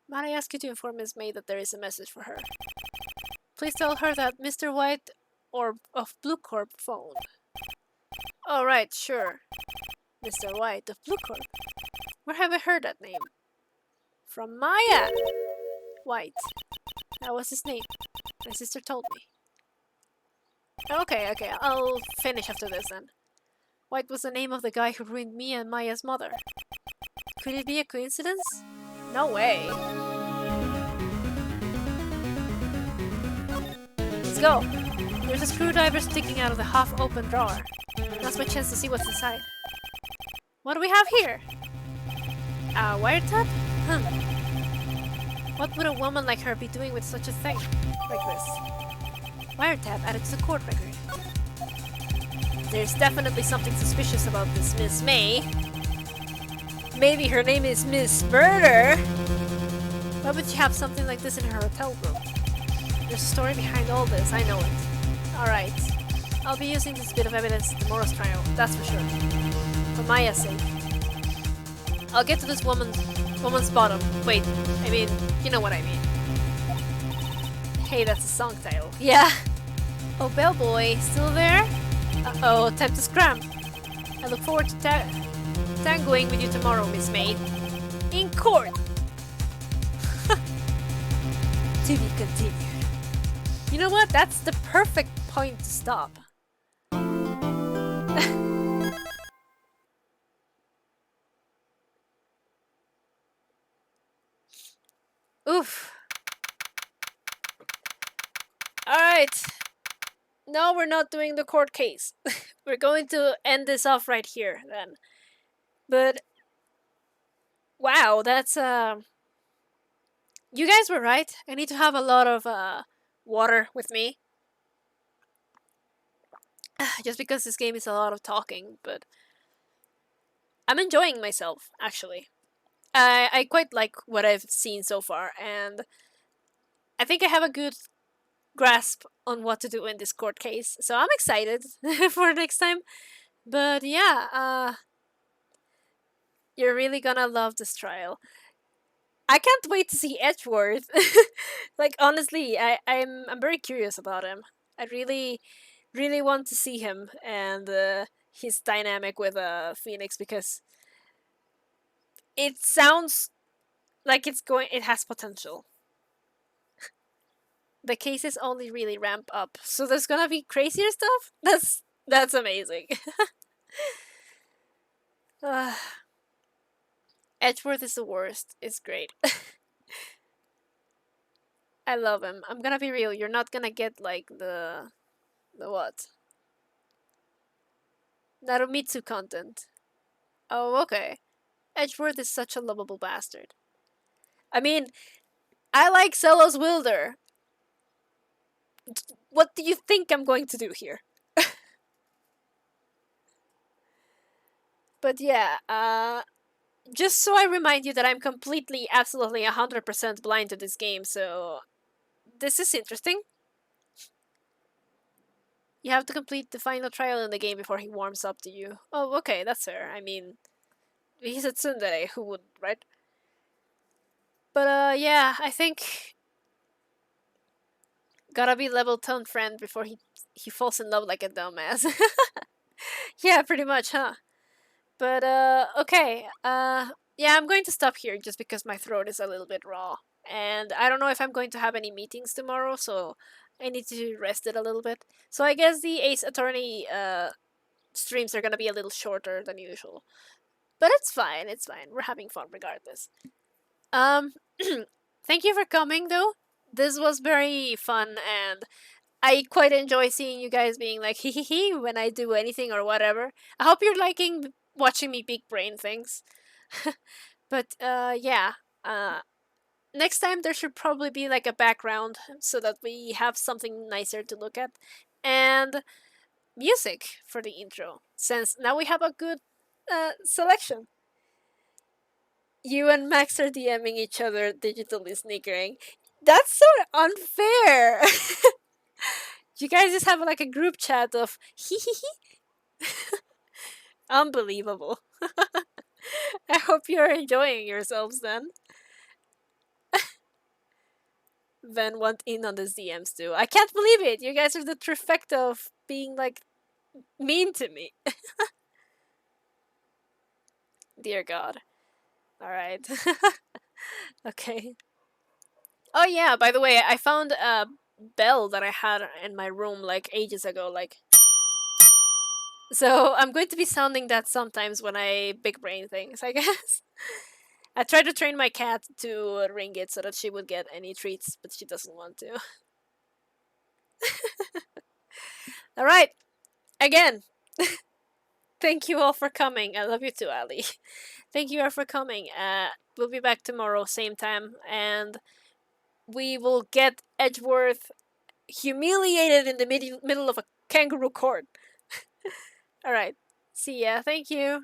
Might I ask you to inform Miss May that there is a message for her? Please tell her that Mr. White of Blue Corp phoned. Alright, sure. Mr. White of Blue Corp. Where have I heard that name? From Maya! White. That was his name. My sister told me. Okay, I'll finish after this then. White was the name of the guy who ruined me and Maya's mother. Could it be a coincidence? No way. Let's go. There's a screwdriver sticking out of the half-open drawer. That's my chance to see what's inside. What do we have here? A wiretap? What would a woman like her be doing with such a thing like this? Wiretap added to the court record. There's definitely something suspicious about this Miss May. Maybe her name is Miss Murder. Why would she have something like this in her hotel room? There's a story behind all this, I know it. Alright, I'll be using this bit of evidence in tomorrow's trial, that's for sure. For Maya's sake. I'll get to this woman's bottom. Wait, I mean, you know what I mean. Hey, that's a song title. Yeah. Oh, bellboy, still there? Uh-oh, time to scram. I look forward to tangoing with you tomorrow, Miss May. In court! To be continued. You know what? That's the perfect point to stop. Oof. Alright. No, we're not doing the court case. We're going to end this off right here, then. But... wow, that's, you guys were right. I need to have a lot of, water with me. Just because this game is a lot of talking, but... I'm enjoying myself, actually. I quite like what I've seen so far, and I think I have a good grasp on what to do in this court case, so I'm excited for next time. But yeah, you're really gonna love this trial. I can't wait to see Edgeworth. Like honestly, I'm very curious about him. I really want to see him and his dynamic with Phoenix because it sounds like it has potential. The cases only really ramp up, so there's gonna be crazier stuff. That's amazing. uh, Edgeworth is the worst. It's great. I love him. I'm gonna be real. You're not gonna get like the what Narumitsu content. Oh, okay. Edgeworth is such a lovable bastard. I mean, I like Celos Wilder. What do you think I'm going to do here? But yeah, just so I remind you that I'm completely, absolutely 100% blind to this game, so this is interesting. You have to complete the final trial in the game before he warms up to you. Oh, okay, that's fair. I mean, he's a tsundere, who would, right? But yeah, I think gotta be level 10 friend before he falls in love like a dumbass. Yeah, pretty much, huh? But okay. Yeah, I'm going to stop here just because my throat is a little bit raw. And I don't know if I'm going to have any meetings tomorrow, so I need to rest it a little bit. So I guess the Ace Attorney streams are gonna be a little shorter than usual. But it's fine, it's fine. We're having fun regardless. Um thank you for coming though. This was very fun and I quite enjoy seeing you guys being like hee hee hee when I do anything or whatever. I hope you're liking watching me big brain things. But yeah. Uh next time there should probably be like a background so that we have something nicer to look at. And music for the intro. Since now we have a good selection. You and Max are DMing each other digitally sneakering. That's so unfair. You guys just have like a group chat of hee hee hee. Unbelievable. I hope you're enjoying yourselves then. Then went in on the DMs too. I can't believe it. You guys are the trifecta of being like mean to me. Dear God. Alright. Okay. Oh yeah, by the way, I found a bell that I had in my room like ages ago, like so I'm going to be sounding that sometimes when I big brain things, I guess. I tried to train my cat to ring it so that she would get any treats, but she doesn't want to. Alright, again, thank you all for coming. I love you too, Ali. Thank you all for coming. We'll be back tomorrow, same time, and we will get Edgeworth humiliated in the middle of a kangaroo court. Alright, see ya. Thank you.